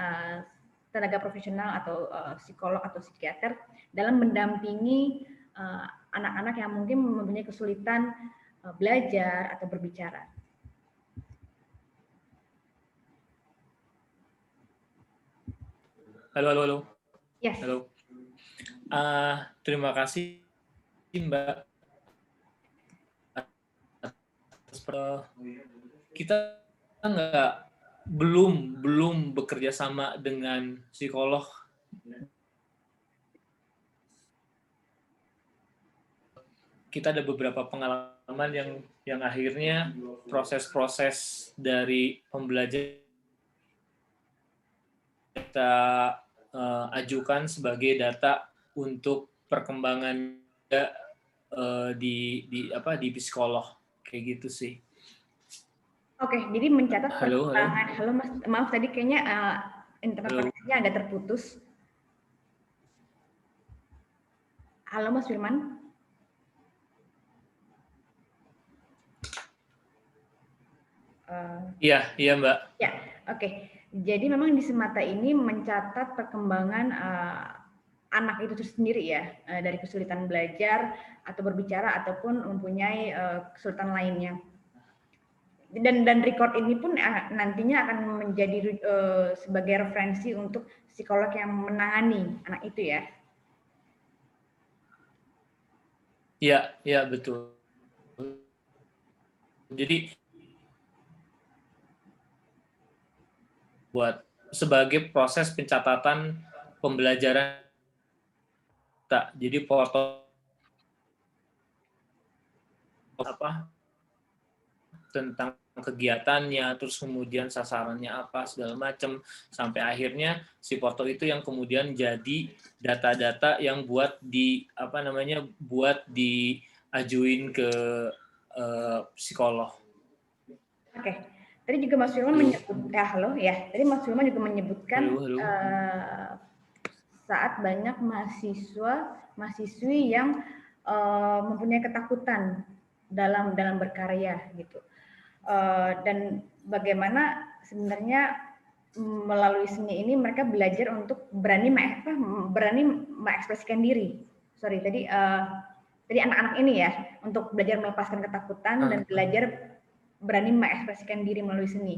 tenaga profesional atau psikolog atau psikiater dalam mendampingi anak-anak yang mungkin mempunyai kesulitan belajar atau berbicara. Halo. Yes. Halo. Terima kasih Mbak. Kita belum bekerja sama dengan psikolog. Kita ada beberapa pengalaman yang akhirnya proses-proses dari pembelajaran kita ajukan sebagai data untuk perkembangan di psikolog kayak gitu sih. Oke, jadi mencatat halo. Halo Mas, maaf tadi kayaknya internet koneksinya agak terputus. Halo Mas Firman. Iya Mbak. Ya, oke. Jadi memang di Semata ini mencatat perkembangan anak itu sendiri ya, dari kesulitan belajar atau berbicara ataupun mempunyai kesulitan lainnya. Dan record ini pun nantinya akan menjadi sebagai referensi untuk psikolog yang menangani anak itu ya. Iya betul. Jadi buat sebagai proses pencatatan pembelajaran kita. Jadi foto tentang kegiatannya, terus kemudian sasarannya apa segala macam, sampai akhirnya si foto itu yang kemudian jadi data-data yang buat diajuin ke psikolog. Oke. Tadi juga Mas Firman Tadi Mas Firman juga menyebutkan saat banyak mahasiswi yang mempunyai ketakutan dalam berkarya gitu. Dan bagaimana sebenarnya melalui seni ini mereka belajar untuk berani mengekspresikan diri. Tadi anak-anak ini ya, untuk belajar melepaskan ketakutan dan belajar berani mengekspresikan diri melalui seni.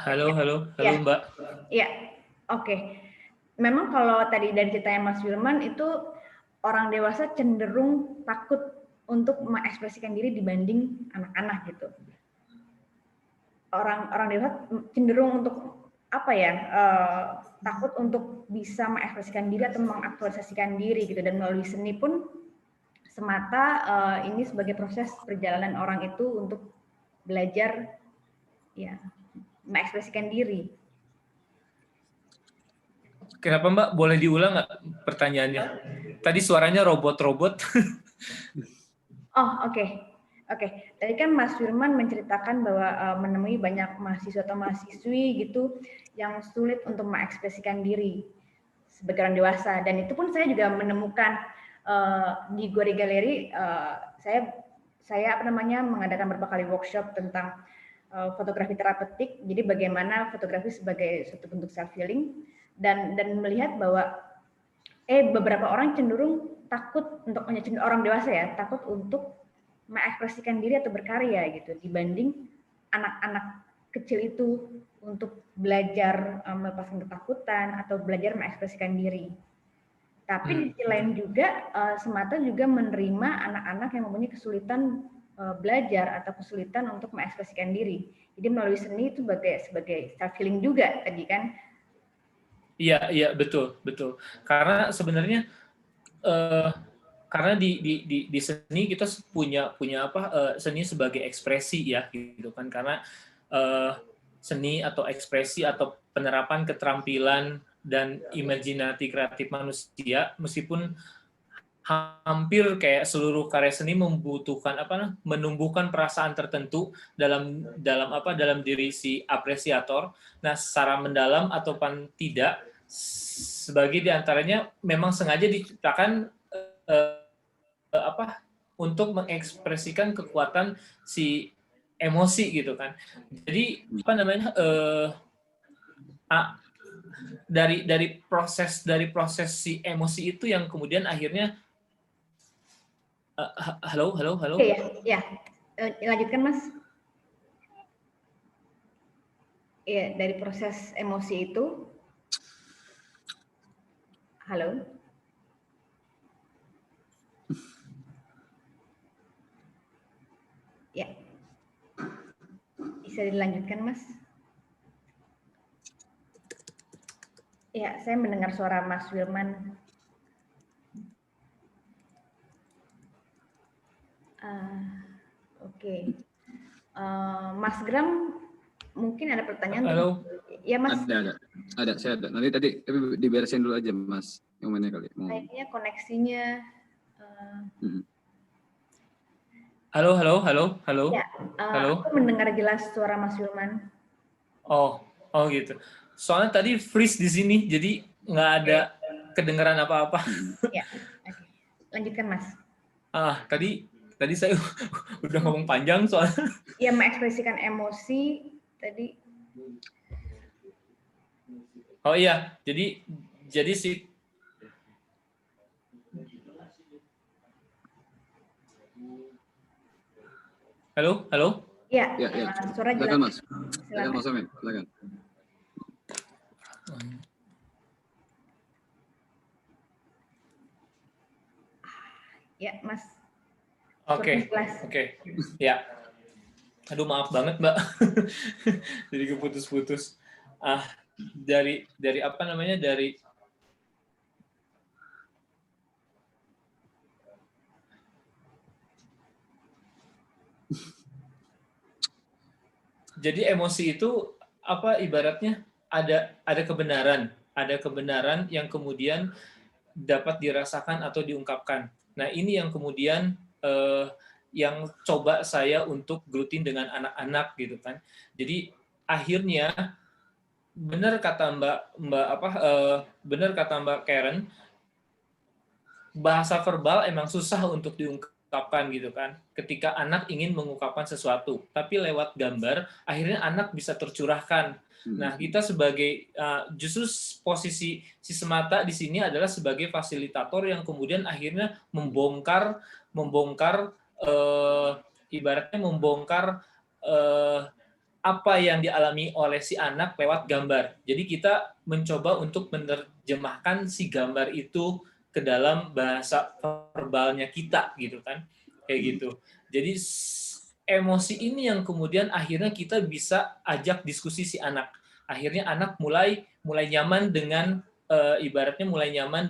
Halo ya. Mbak. Iya, oke. Memang kalau tadi dari ceritanya Mas Firman itu orang dewasa cenderung takut untuk mengekspresikan diri dibanding anak-anak gitu. Orang dewasa cenderung untuk takut untuk bisa mengekspresikan diri atau mengaktualisasikan diri gitu, dan melalui seni pun Semata ini sebagai proses perjalanan orang itu untuk belajar ya mengekspresikan diri. Kenapa Mbak? Boleh diulang nggak pertanyaannya? Tadi suaranya robot-robot. Oh, oke. Tadi kan Mas Firman menceritakan bahwa menemui banyak mahasiswa atau mahasiswi gitu yang sulit untuk mengekspresikan diri sebagai orang dewasa, dan itu pun saya juga menemukan di Gori Galeri. Saya mengadakan beberapa kali workshop tentang fotografi terapeutik. Jadi bagaimana fotografi sebagai suatu bentuk self healing, dan melihat bahwa beberapa orang cenderung takut orang dewasa ya, takut untuk mengekspresikan diri atau berkarya gitu, dibanding anak-anak kecil itu untuk belajar melepaskan ketakutan atau belajar mengekspresikan diri. Tapi di sisi lain juga Semata juga menerima anak-anak yang mempunyai kesulitan belajar atau kesulitan untuk mengekspresikan diri. Jadi melalui seni itu sebagai self healing juga tadi kan. Iya, betul. Karena sebenarnya karena di seni kita punya apa seni sebagai ekspresi ya gitu kan, karena seni atau ekspresi atau penerapan keterampilan dan imajinasi kreatif manusia, meskipun hampir kayak seluruh karya seni membutuhkan menumbuhkan perasaan tertentu dalam diri si apresiator. Nah, secara mendalam ataupun tidak, sebagai diantaranya memang sengaja diciptakan untuk mengekspresikan kekuatan si emosi gitu kan. Jadi dari proses si emosi itu yang kemudian akhirnya halo. Iya. Lanjutkan Mas. Iya, dari proses emosi itu. Halo. Ya. Bisa dilanjutkan Mas? Ya, saya mendengar suara Mas Wilman. Oke. Mas Gram, mungkin ada pertanyaan? Halo. Ya Mas. Ada, saya ada. Nanti tapi diberesin dulu aja Mas. Yang mana kali? Kayaknya koneksinya. Halo. Ya, aku mendengar jelas suara Mas Wilman. Oh gitu. Soalnya tadi freeze di sini, jadi nggak ada kedengaran apa-apa. Ya, lanjutkan Mas. Tadi saya udah ngomong panjang soalnya. Ya, mengekspresikan emosi tadi. Oh iya, jadi si Halo. Ya. Suara jelas. Silakan Mas. Silakan Mas Amin. Silakan. Ya, Mas. Oke. Ya. Aduh, maaf banget, Mbak. Jadi keputus-putus. Dari jadi emosi itu ibaratnya ada kebenaran yang kemudian dapat dirasakan atau diungkapkan. Nah, ini yang kemudian yang coba saya untuk gelutin dengan anak-anak gitu kan. Jadi akhirnya benar kata Mbak Karen, bahasa verbal emang susah untuk diungkapkan gitu kan. Ketika anak ingin mengungkapkan sesuatu, tapi lewat gambar akhirnya anak bisa tercurahkan. Nah, kita sebagai justru posisi si Semata di sini adalah sebagai fasilitator yang kemudian akhirnya membongkar ibaratnya membongkar apa yang dialami oleh si anak lewat gambar. Jadi kita mencoba untuk menerjemahkan si gambar itu ke dalam bahasa verbalnya kita gitu kan. Kayak gitu. Jadi emosi ini yang kemudian akhirnya kita bisa ajak diskusi si anak. Akhirnya anak mulai nyaman dengan ibaratnya mulai nyaman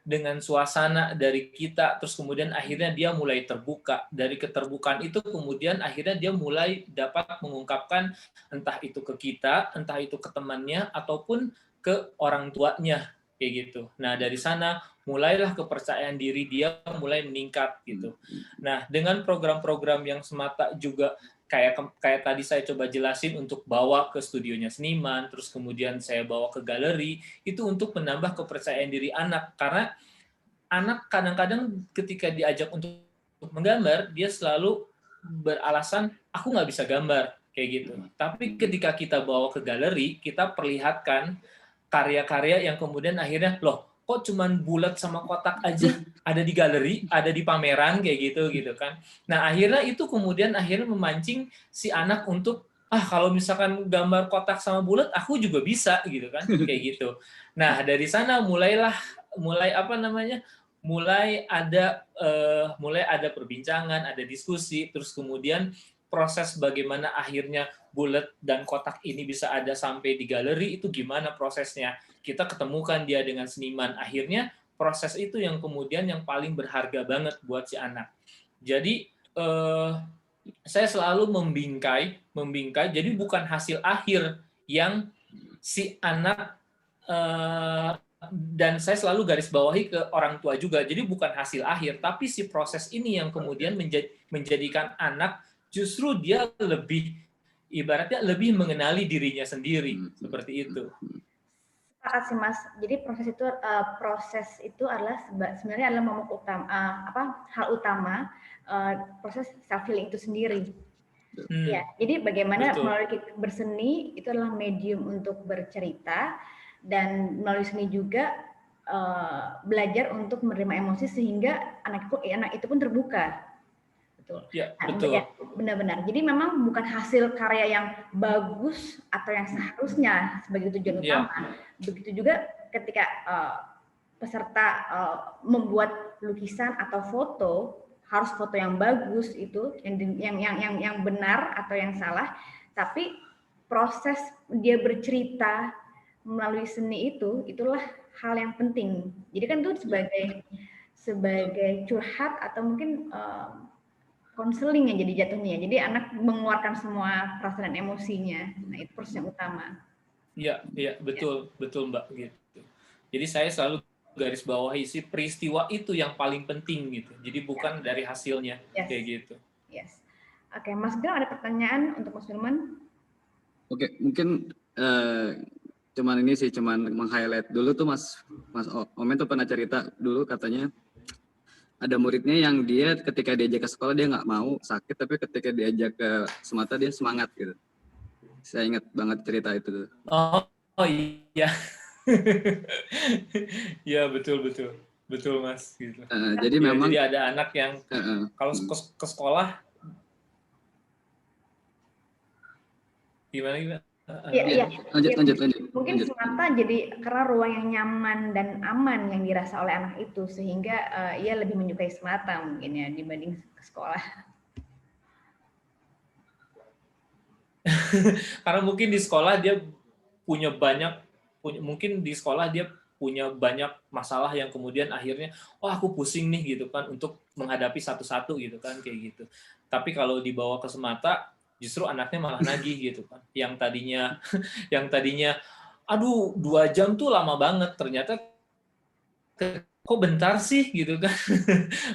dengan suasana dari kita, terus kemudian akhirnya dia mulai terbuka. Dari keterbukaan itu kemudian akhirnya dia mulai dapat mengungkapkan entah itu ke kita, entah itu ke temannya, ataupun ke orang tuanya, kayak gitu. Nah, dari sana mulailah kepercayaan diri dia mulai meningkat gitu. Nah, dengan program-program yang Semata juga kayak tadi saya coba jelasin untuk bawa ke studionya seniman, terus kemudian saya bawa ke galeri, itu untuk menambah kepercayaan diri anak. Karena anak kadang-kadang ketika diajak untuk menggambar, dia selalu beralasan, aku nggak bisa gambar, kayak gitu. Tapi ketika kita bawa ke galeri, kita perlihatkan karya-karya yang kemudian akhirnya, loh, kok cuman bulat sama kotak aja ada di galeri, ada di pameran kayak gitu kan. Nah, akhirnya itu kemudian memancing si anak untuk kalau misalkan gambar kotak sama bulat aku juga bisa gitu kan, kayak gitu. Nah, dari sana mulai ada perbincangan, ada diskusi, terus kemudian proses bagaimana akhirnya bulat dan kotak ini bisa ada sampai di galeri itu gimana prosesnya. Kita ketemukan dia dengan seniman. Akhirnya proses itu yang kemudian yang paling berharga banget buat si anak. Jadi saya selalu membingkai, jadi bukan hasil akhir yang si anak dan saya selalu garis bawahi ke orang tua juga. Jadi bukan hasil akhir, tapi si proses ini yang kemudian menjadikan anak justru dia ibaratnya lebih mengenali dirinya sendiri, seperti itu. Sepakat sih Mas. Jadi proses itu adalah sebenarnya adalah momok utama, hal utama proses self healing itu sendiri. Ya, jadi bagaimana melalui berseni itu adalah medium untuk bercerita, dan melalui seni juga belajar untuk menerima emosi sehingga anak itu pun terbuka. Betul. Ya, betul. Ya, benar-benar. Jadi memang bukan hasil karya yang bagus atau yang seharusnya sebagai tujuan utama. Begitu juga ketika peserta membuat lukisan atau foto, harus foto yang bagus itu, yang benar atau yang salah. Tapi proses dia bercerita melalui seni itulah hal yang penting. Jadi kan itu sebagai curhat atau mungkin konseling yang jadi jatuhnya. Jadi anak mengeluarkan semua perasaan dan emosinya. Nah, itu proses yang utama. Iya, betul Mbak gitu. Jadi saya selalu garis bawahi si peristiwa itu yang paling penting gitu. Jadi bukan dari hasilnya kayak gitu. Yes. Oke, Mas Gil ada pertanyaan untuk Mas Firman? Oke, mungkin cuman meng-highlight dulu tuh Mas Omen tuh pernah cerita dulu katanya ada muridnya yang dia ketika diajak ke sekolah dia nggak mau, sakit, tapi ketika diajak ke Sumatera dia semangat gitu. Saya ingat banget cerita itu. Oh iya. Ya betul Mas gitu. Jadi memang jadi ada anak yang kalau ke sekolah gimana? Iya. Lanjut. Mungkin semata jadi karena ruang yang nyaman dan aman yang dirasa oleh anak itu sehingga ia lebih menyukai semata mungkin ya dibanding ke sekolah. Karena mungkin di sekolah dia punya banyak masalah yang kemudian akhirnya aku pusing nih gitu kan untuk menghadapi satu-satu gitu kan kayak gitu. Tapi kalau dibawa ke semata justru anaknya malah nagih gitu kan. Yang tadinya aduh 2 jam tuh lama banget, ternyata kok bentar sih gitu kan.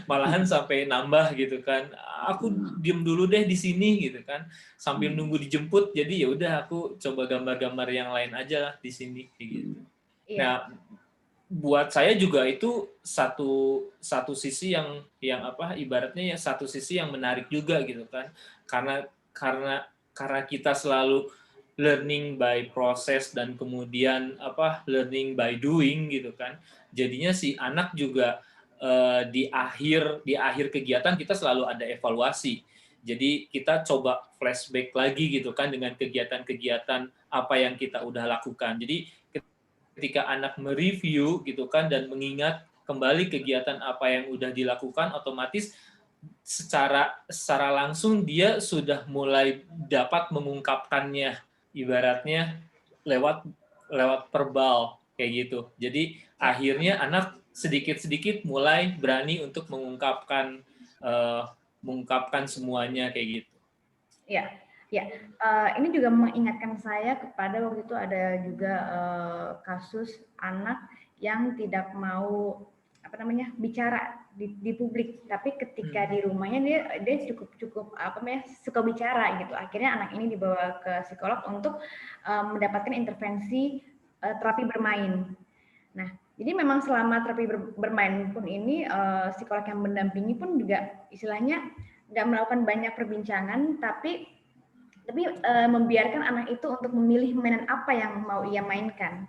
Malahan sampai nambah gitu kan. Aku diem dulu deh di sini gitu kan. Sambil nunggu dijemput, jadi ya udah aku coba gambar-gambar yang lain aja lah di sini gitu. Nah, buat saya juga itu satu sisi yang ibaratnya ya satu sisi yang menarik juga gitu kan. Karena kita selalu learning by process dan kemudian learning by doing gitu kan. Jadinya si anak juga di akhir kegiatan kita selalu ada evaluasi. Jadi kita coba flashback lagi gitu kan dengan kegiatan-kegiatan apa yang kita udah lakukan. Jadi ketika anak mereview gitu kan dan mengingat kembali kegiatan apa yang udah dilakukan, otomatis secara langsung dia sudah mulai dapat mengungkapkannya, ibaratnya lewat verbal kayak gitu. Jadi akhirnya anak sedikit-sedikit mulai berani untuk mengungkapkan semuanya kayak gitu. Ya. Ini juga mengingatkan saya kepada waktu itu ada juga kasus anak yang tidak mau bicara di publik, tapi ketika di rumahnya dia cukup suka bicara gitu. Akhirnya anak ini dibawa ke psikolog untuk mendapatkan intervensi terapi bermain. Nah, jadi memang selama terapi bermain pun ini psikolog yang mendampingi pun juga istilahnya nggak melakukan banyak perbincangan, tapi membiarkan anak itu untuk memilih mainan apa yang mau ia mainkan.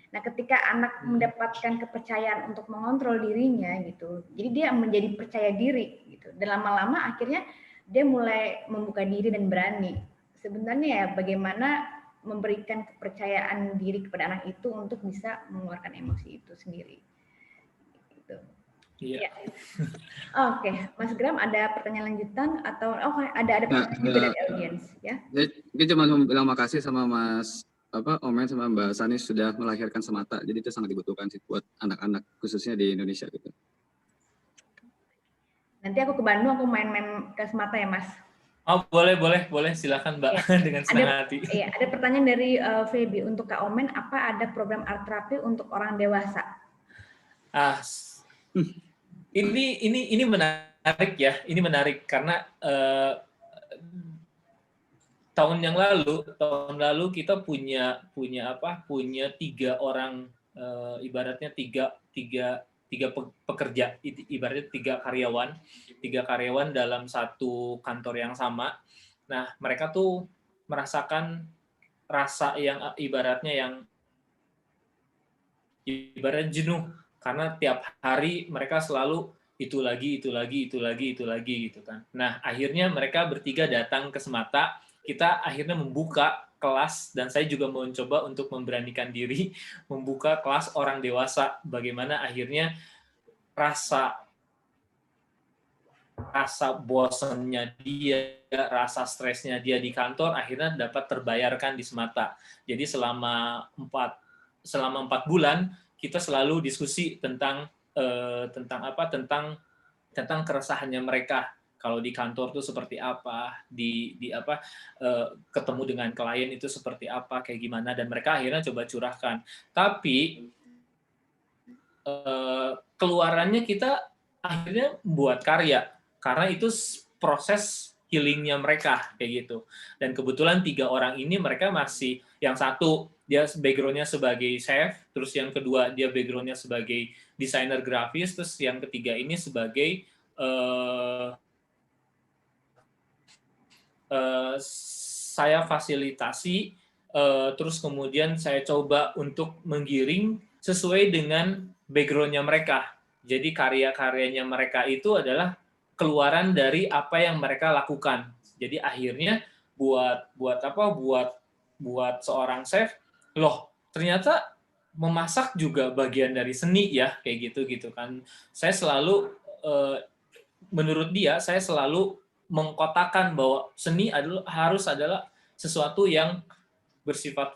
Nah, ketika anak mendapatkan kepercayaan untuk mengontrol dirinya gitu, jadi dia menjadi percaya diri gitu. Dan lama-lama akhirnya dia mulai membuka diri dan berani. sebenarnya ya bagaimana memberikan kepercayaan diri kepada anak itu untuk bisa mengeluarkan emosi itu sendiri. Gitu. Iya. Ya. Oke, Mas Gram ada pertanyaan lanjutan atau ada pertanyaan juga dari audiens ya? Saya cuma mau bilang makasih sama Mas Omen sama Mbak Sani sudah melahirkan Semata. Jadi itu sangat dibutuhkan sih buat anak-anak khususnya di Indonesia gitu. Nanti aku ke Bandung, aku main-main ke Semata ya, Mas. Oh, boleh, silakan Mbak, ya. dengan senang hati. Iya, ada pertanyaan dari Feby untuk Kak Omen, apa ada program art terapi untuk orang dewasa? Ini menarik ya, ini menarik karena tahun lalu kita punya 3 orang, ibaratnya tiga pekerja, ibaratnya 3 karyawan dalam satu kantor yang sama. Nah, mereka tuh merasakan rasa yang ibaratnya jenuh karena tiap hari mereka selalu itu lagi gitu kan. Nah, akhirnya mereka bertiga datang ke Semata. Kita akhirnya membuka kelas dan saya juga mencoba untuk memberanikan diri membuka kelas orang dewasa, bagaimana akhirnya rasa bosannya dia, rasa stresnya dia di kantor akhirnya dapat terbayarkan di Semata. Jadi selama 4 bulan kita selalu diskusi tentang keresahannya mereka. Kalau di kantor itu seperti apa, ketemu dengan klien itu seperti apa, kayak gimana, dan mereka akhirnya coba curahkan. Tapi keluarannya kita akhirnya buat karya, karena itu proses healingnya mereka kayak gitu. Dan kebetulan 3 orang ini mereka masih, yang satu dia backgroundnya sebagai chef, terus yang kedua dia backgroundnya sebagai desainer grafis, terus yang ketiga ini sebagai saya fasilitasi, terus kemudian saya coba untuk menggiring sesuai dengan background-nya mereka. Jadi karya-karyanya mereka itu adalah keluaran dari apa yang mereka lakukan. Jadi akhirnya buat seorang chef, loh ternyata memasak juga bagian dari seni ya, kayak gitu kan. Saya selalu menurut dia, saya selalu mengkotakan bahwa seni harus adalah sesuatu yang bersifat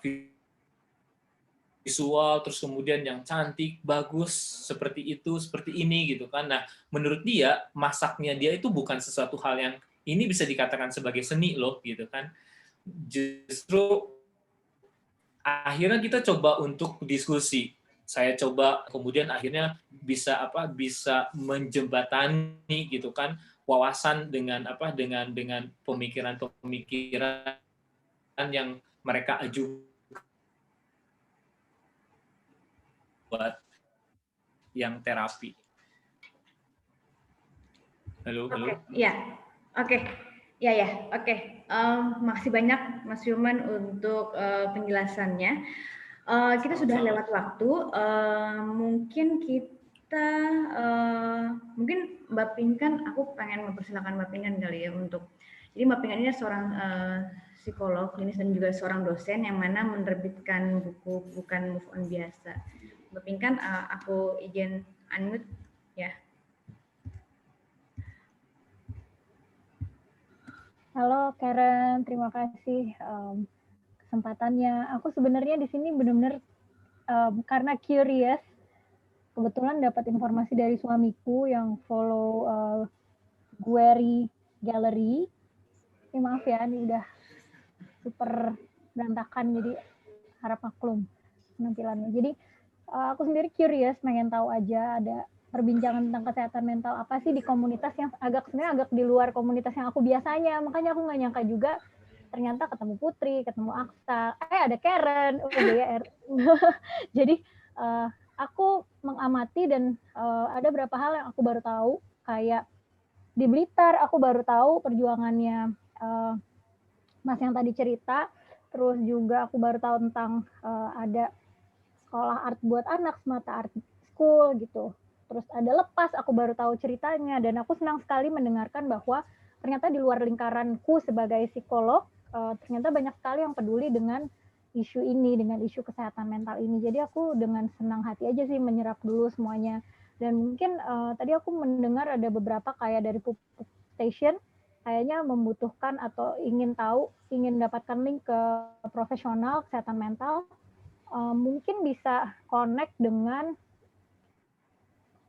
visual, terus kemudian yang cantik, bagus, seperti itu, seperti ini gitu kan. Nah, menurut dia, masaknya dia itu bukan sesuatu hal yang ini bisa dikatakan sebagai seni loh, gitu kan. Justru akhirnya kita coba untuk diskusi. Saya coba kemudian akhirnya bisa menjembatani gitu kan wawasan dengan pemikiran-pemikiran yang mereka ajukan buat yang terapi. Halo. Ya, oke. Ya, oke. Makasih banyak Mas Yuman untuk penjelasannya. Kita sudah lewat waktu. Mungkin Mbak Pinkan, aku pengen mempersilakan Mbak Pinkan kali ya untuk. Jadi Mbak Pinkan ini seorang psikolog klinis dan juga seorang dosen yang mana menerbitkan buku Bukan Move On Biasa. Mbak Pinkan, aku izin unmute ya. Halo Karen, terima kasih kesempatannya. Aku sebenarnya di sini benar-benar karena curious, kebetulan dapat informasi dari suamiku yang follow Gueri Gallery. Ini maaf ya, ini udah super berantakan, jadi harap maklum penampilannya. Jadi aku sendiri curious, pengen tahu aja ada perbincangan tentang kesehatan mental apa sih di komunitas yang sebenarnya agak di luar komunitas yang aku biasanya. Makanya aku nggak nyangka juga ternyata ketemu Putri, ketemu Aksa, ada Karen, Jadi aku mengamati dan ada beberapa hal yang aku baru tahu, kayak di Blitar aku baru tahu perjuangannya Mas yang tadi cerita, terus juga aku baru tahu tentang ada sekolah art buat anak, Semata Art School gitu. Terus ada Lepas, aku baru tahu ceritanya, dan aku senang sekali mendengarkan bahwa ternyata di luar lingkaranku sebagai psikolog, ternyata banyak sekali yang peduli dengan isu ini, dengan isu kesehatan mental ini. Jadi aku dengan senang hati aja sih menyerap dulu semuanya. Dan mungkin tadi aku mendengar ada beberapa kayak dari Pupuk Station kayaknya membutuhkan atau ingin dapatkan link ke profesional kesehatan mental. Mungkin bisa connect dengan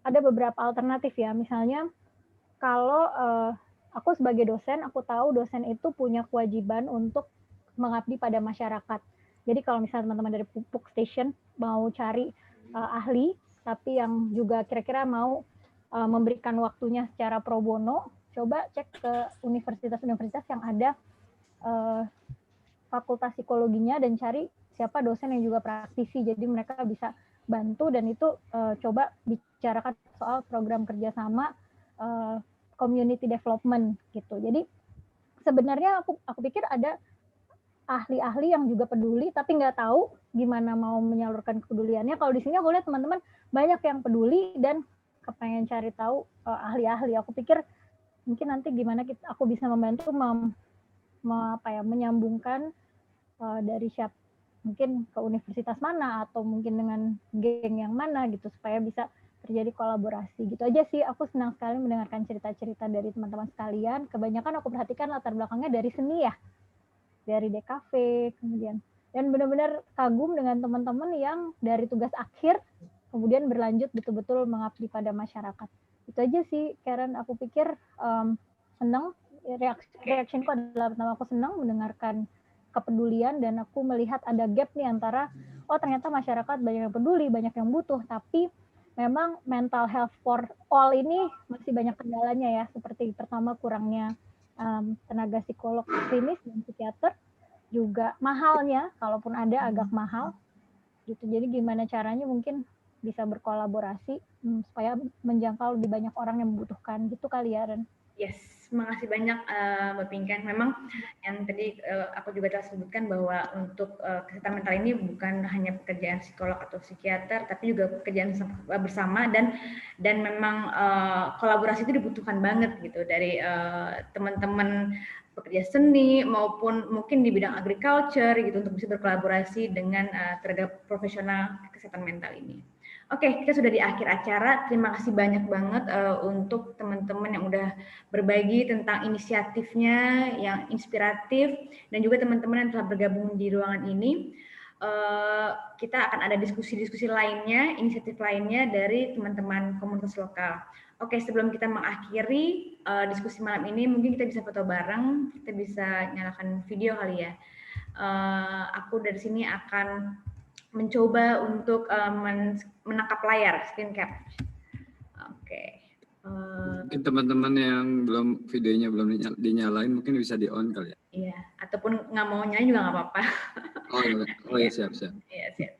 ada beberapa alternatif ya. Misalnya kalau aku sebagai dosen, aku tahu dosen itu punya kewajiban untuk mengabdi pada masyarakat. Jadi kalau misalnya teman-teman dari Pupuk Station mau cari ahli, tapi yang juga kira-kira mau memberikan waktunya secara pro bono, coba cek ke universitas-universitas yang ada fakultas psikologinya dan cari siapa dosen yang juga praktisi. Jadi mereka bisa bantu dan itu coba bicarakan soal program kerjasama community development gitu. Jadi sebenarnya aku pikir ada ahli-ahli yang juga peduli tapi nggak tahu gimana mau menyalurkan kepeduliannya. Kalau di sini aku lihat teman-teman banyak yang peduli dan kepengen cari tahu ahli-ahli. Aku pikir mungkin nanti gimana aku bisa membantu menyambungkan dari mungkin ke universitas mana atau mungkin dengan geng yang mana gitu supaya bisa terjadi kolaborasi gitu aja sih. Aku senang sekali mendengarkan cerita-cerita dari teman-teman sekalian. Kebanyakan aku perhatikan latar belakangnya dari seni ya, dari DKV kemudian, dan benar-benar kagum dengan teman-teman yang dari tugas akhir kemudian berlanjut betul-betul mengabdi pada masyarakat. Itu aja sih Karen, aku pikir senang, reaksiku adalah pertama aku senang mendengarkan kepedulian dan aku melihat ada gap nih antara ternyata masyarakat banyak yang peduli, banyak yang butuh, tapi memang mental health for all ini masih banyak kendalanya ya, seperti pertama kurangnya tenaga psikolog klinis dan psikiater, juga mahalnya, kalaupun ada agak mahal gitu. Jadi gimana caranya mungkin bisa berkolaborasi supaya menjangkau lebih banyak orang yang membutuhkan gitu kali ya, Ren. Yes, makasih banyak Mbak Pinkan. Memang yang tadi aku juga telah sebutkan bahwa untuk kesehatan mental ini bukan hanya pekerjaan psikolog atau psikiater, tapi juga pekerjaan bersama dan memang kolaborasi itu dibutuhkan banget gitu dari teman-teman pekerja seni maupun mungkin di bidang agriculture gitu untuk bisa berkolaborasi dengan tenaga profesional kesehatan mental ini. Oke, kita sudah di akhir acara. Terima kasih banyak banget untuk teman-teman yang udah berbagi tentang inisiatifnya yang inspiratif dan juga teman-teman yang telah bergabung di ruangan ini. Kita akan ada diskusi-diskusi lainnya, inisiatif lainnya dari teman-teman komunitas lokal. Oke, sebelum kita mengakhiri diskusi malam ini, mungkin kita bisa foto bareng, kita bisa nyalakan video kali ya. Aku dari sini akan mencoba untuk menangkap layar, screen cap. Oke. Mungkin teman-teman yang videonya belum dinyalain mungkin bisa di on kali ya. Iya, ataupun nggak mau nyalain juga nggak apa-apa. Oh ya, siap. Iya, siap.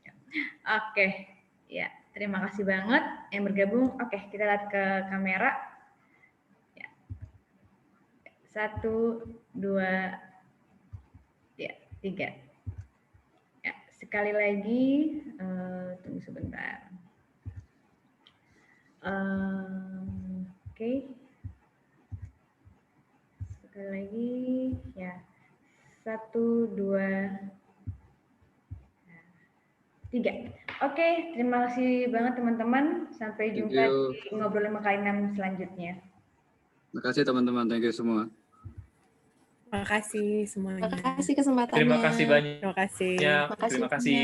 Oke, ya, terima kasih banget yang bergabung. Oke, kita lihat ke kamera. Ya. 1, 2, 3. Sekali lagi, tunggu sebentar. Oke. Sekali lagi, ya. 1, 2, 3. Oke, terima kasih banget teman-teman. Sampai jumpa di Ngobrol 5x6 selanjutnya. Terima kasih teman-teman, thank you semua. Terima kasih semuanya. Terima kasih kesempatannya. Terima kasih banyak. Terima kasih. Terima kasih.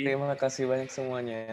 Terima kasih banyak semuanya.